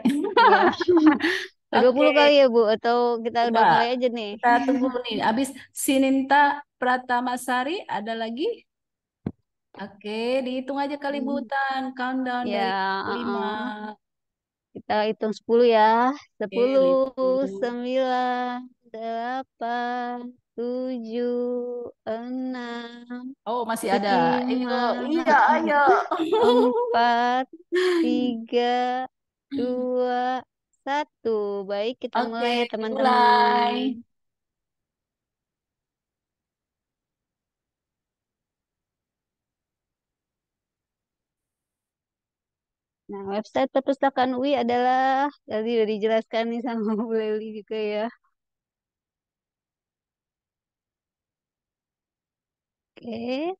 20 kali Oke, ya Bu atau kita coba udah mulai aja nih. kita tunggu nih. Habis Sininta Pratamasari ada lagi? Oke, dihitung aja kali butan. Countdown Ya, dari 5. kita hitung 10 ya. Oke, 10, 10. 9, 8, 7, 6, Oh, masih ada. Ayo, 5, iya, ayo. 4, 3, 2, 1. Baik, kita Oke, mulai ya teman-teman. dimulai. Nah, website perpustakaan UI adalah, tadi udah dijelaskan nih sama Bu Leli juga ya. Oke.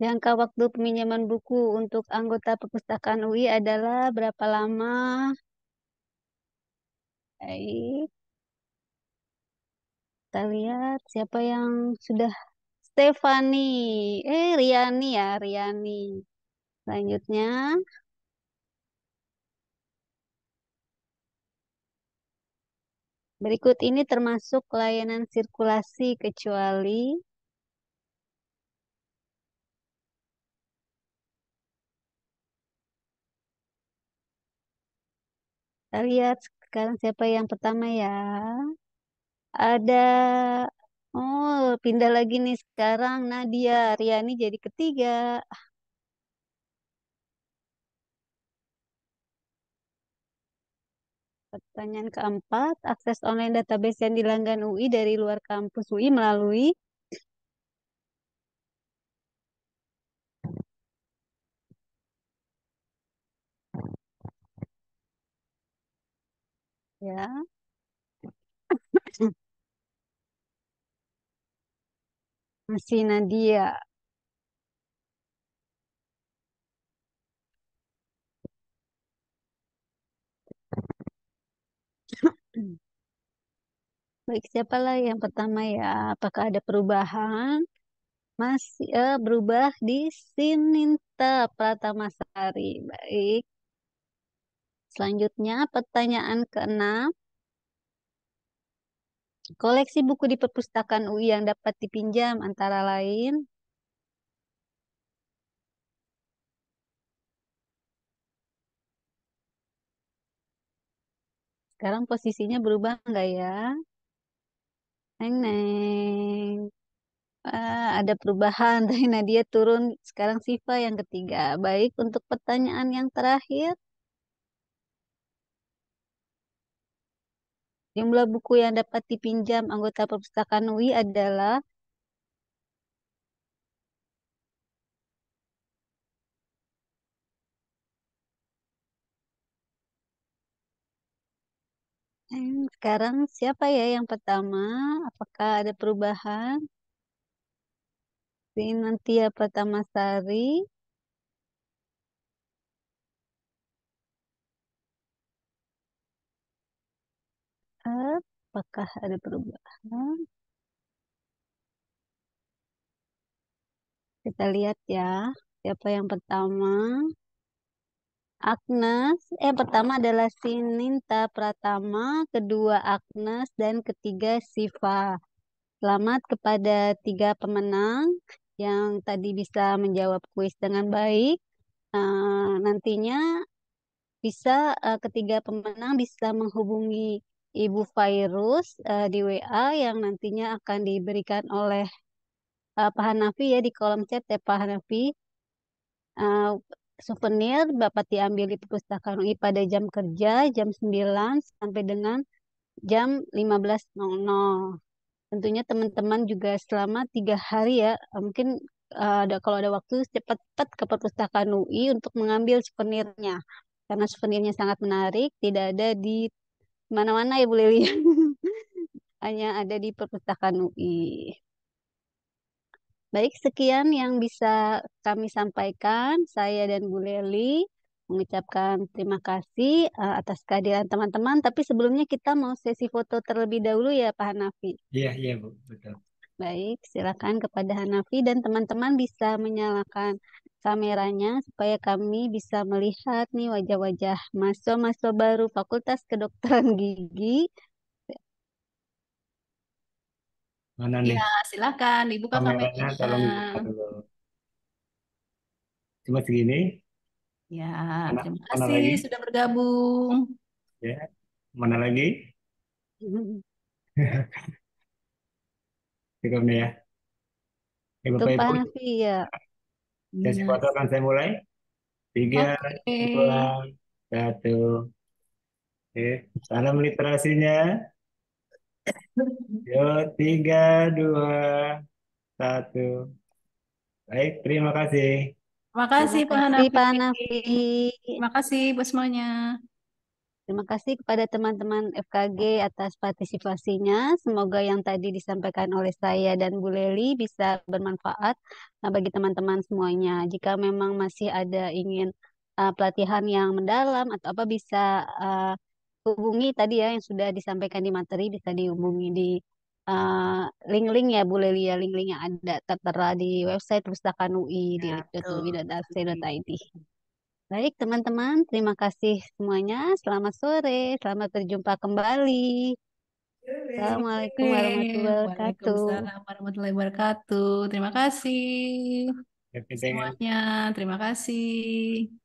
Jangka waktu peminjaman buku untuk anggota perpustakaan UI adalah berapa lama? Baik, kita lihat siapa yang sudah Stefani. Riani ya, Riani. Selanjutnya, berikut ini termasuk layanan sirkulasi kecuali kita lihat sekarang siapa yang pertama ya. Ada, oh pindah lagi nih sekarang Nadia. Riani jadi ketiga. Pertanyaan keempat, akses online database yang dilanggan UI dari luar kampus UI melalui ya. Masih Nadia. Baik, siapa lagi yang pertama ya? Apakah ada perubahan? Masih berubah di Sininta Pratamasari. Baik. Selanjutnya pertanyaan keenam. Koleksi buku di perpustakaan UI yang dapat dipinjam antara lain. Sekarang posisinya berubah enggak ya? Neng, neng. Ada perubahan dari Nadia turun. Sekarang Siva yang ketiga. Baik, untuk pertanyaan yang terakhir. Jumlah buku yang dapat dipinjam anggota perpustakaan UI adalah sekarang siapa ya yang pertama? Apakah ada perubahan? Nantia Pertamasari. Apakah ada perubahan? Kita lihat ya. Siapa yang pertama? Agnes. Pertama adalah Sininta Pratama, kedua Agnes, dan ketiga Siva. Selamat kepada tiga pemenang yang tadi bisa menjawab kuis dengan baik. Nantinya bisa ketiga pemenang bisa menghubungi Ibu Fairuz di WA yang nantinya akan diberikan oleh Pak Hanafi ya di kolom chat ya Pak Hanafi. Eh, Souvenir dapat diambil di perpustakaan UI pada jam kerja jam 9 sampai dengan jam 15.00. Tentunya teman-teman juga selama 3 hari ya, mungkin kalau ada waktu cepat-cepat ke perpustakaan UI untuk mengambil souvenirnya. Karena souvenirnya sangat menarik, tidak ada di mana-mana ya Bu Lili. Hanya ada di perpustakaan UI. Baik, sekian yang bisa kami sampaikan. Saya dan Bu Leli mengucapkan terima kasih atas kehadiran teman-teman. Tapi sebelumnya kita mau sesi foto terlebih dahulu ya Pak Hanafi. Iya, iya, Bu. Betul. Baik, silakan kepada Hanafi dan teman-teman bisa menyalakan kameranya supaya kami bisa melihat nih wajah-wajah mahasiswa-mahasiswa baru Fakultas Kedokteran Gigi. Mana Ya, nih silakan dibuka kameranya? kameranya. Tolong dibuka dulu. Cuma segini. Ya, Mana, terima mana kasih lagi? sudah bergabung. Ya. Mana lagi? Cukup nih ya. Itu Bapak Pak Ibu, Hanafi ya. sesi Ya, foto akan saya mulai. 3, oke. 2, 1. Oke. Salam literasinya. Yo, 3, 2, 1. Baik, terima kasih. Terima Terima kasih Pak kasih Hanafi. Pak Hanafi. Terima kasih buat semuanya. Terima kasih kepada teman-teman FKG atas partisipasinya. Semoga yang tadi disampaikan oleh saya dan Bu Leli bisa bermanfaat bagi teman-teman semuanya. Jika memang masih ada ingin pelatihan yang mendalam atau apa bisa uh, hubungi tadi ya yang sudah disampaikan di materi bisa dihubungi di link-link ya Bu Leli ya link-link yang ada tertera di website Perpustakaan UI di Ya, tuh. lib.ui.ac.id. Baik, teman-teman, terima kasih semuanya. Selamat sore, selamat berjumpa kembali. Assalamualaikum warahmatullahi wabarakatuh. Waalaikumsalam warahmatullahi wabarakatuh. Terima kasih Oke, semuanya. Terima kasih.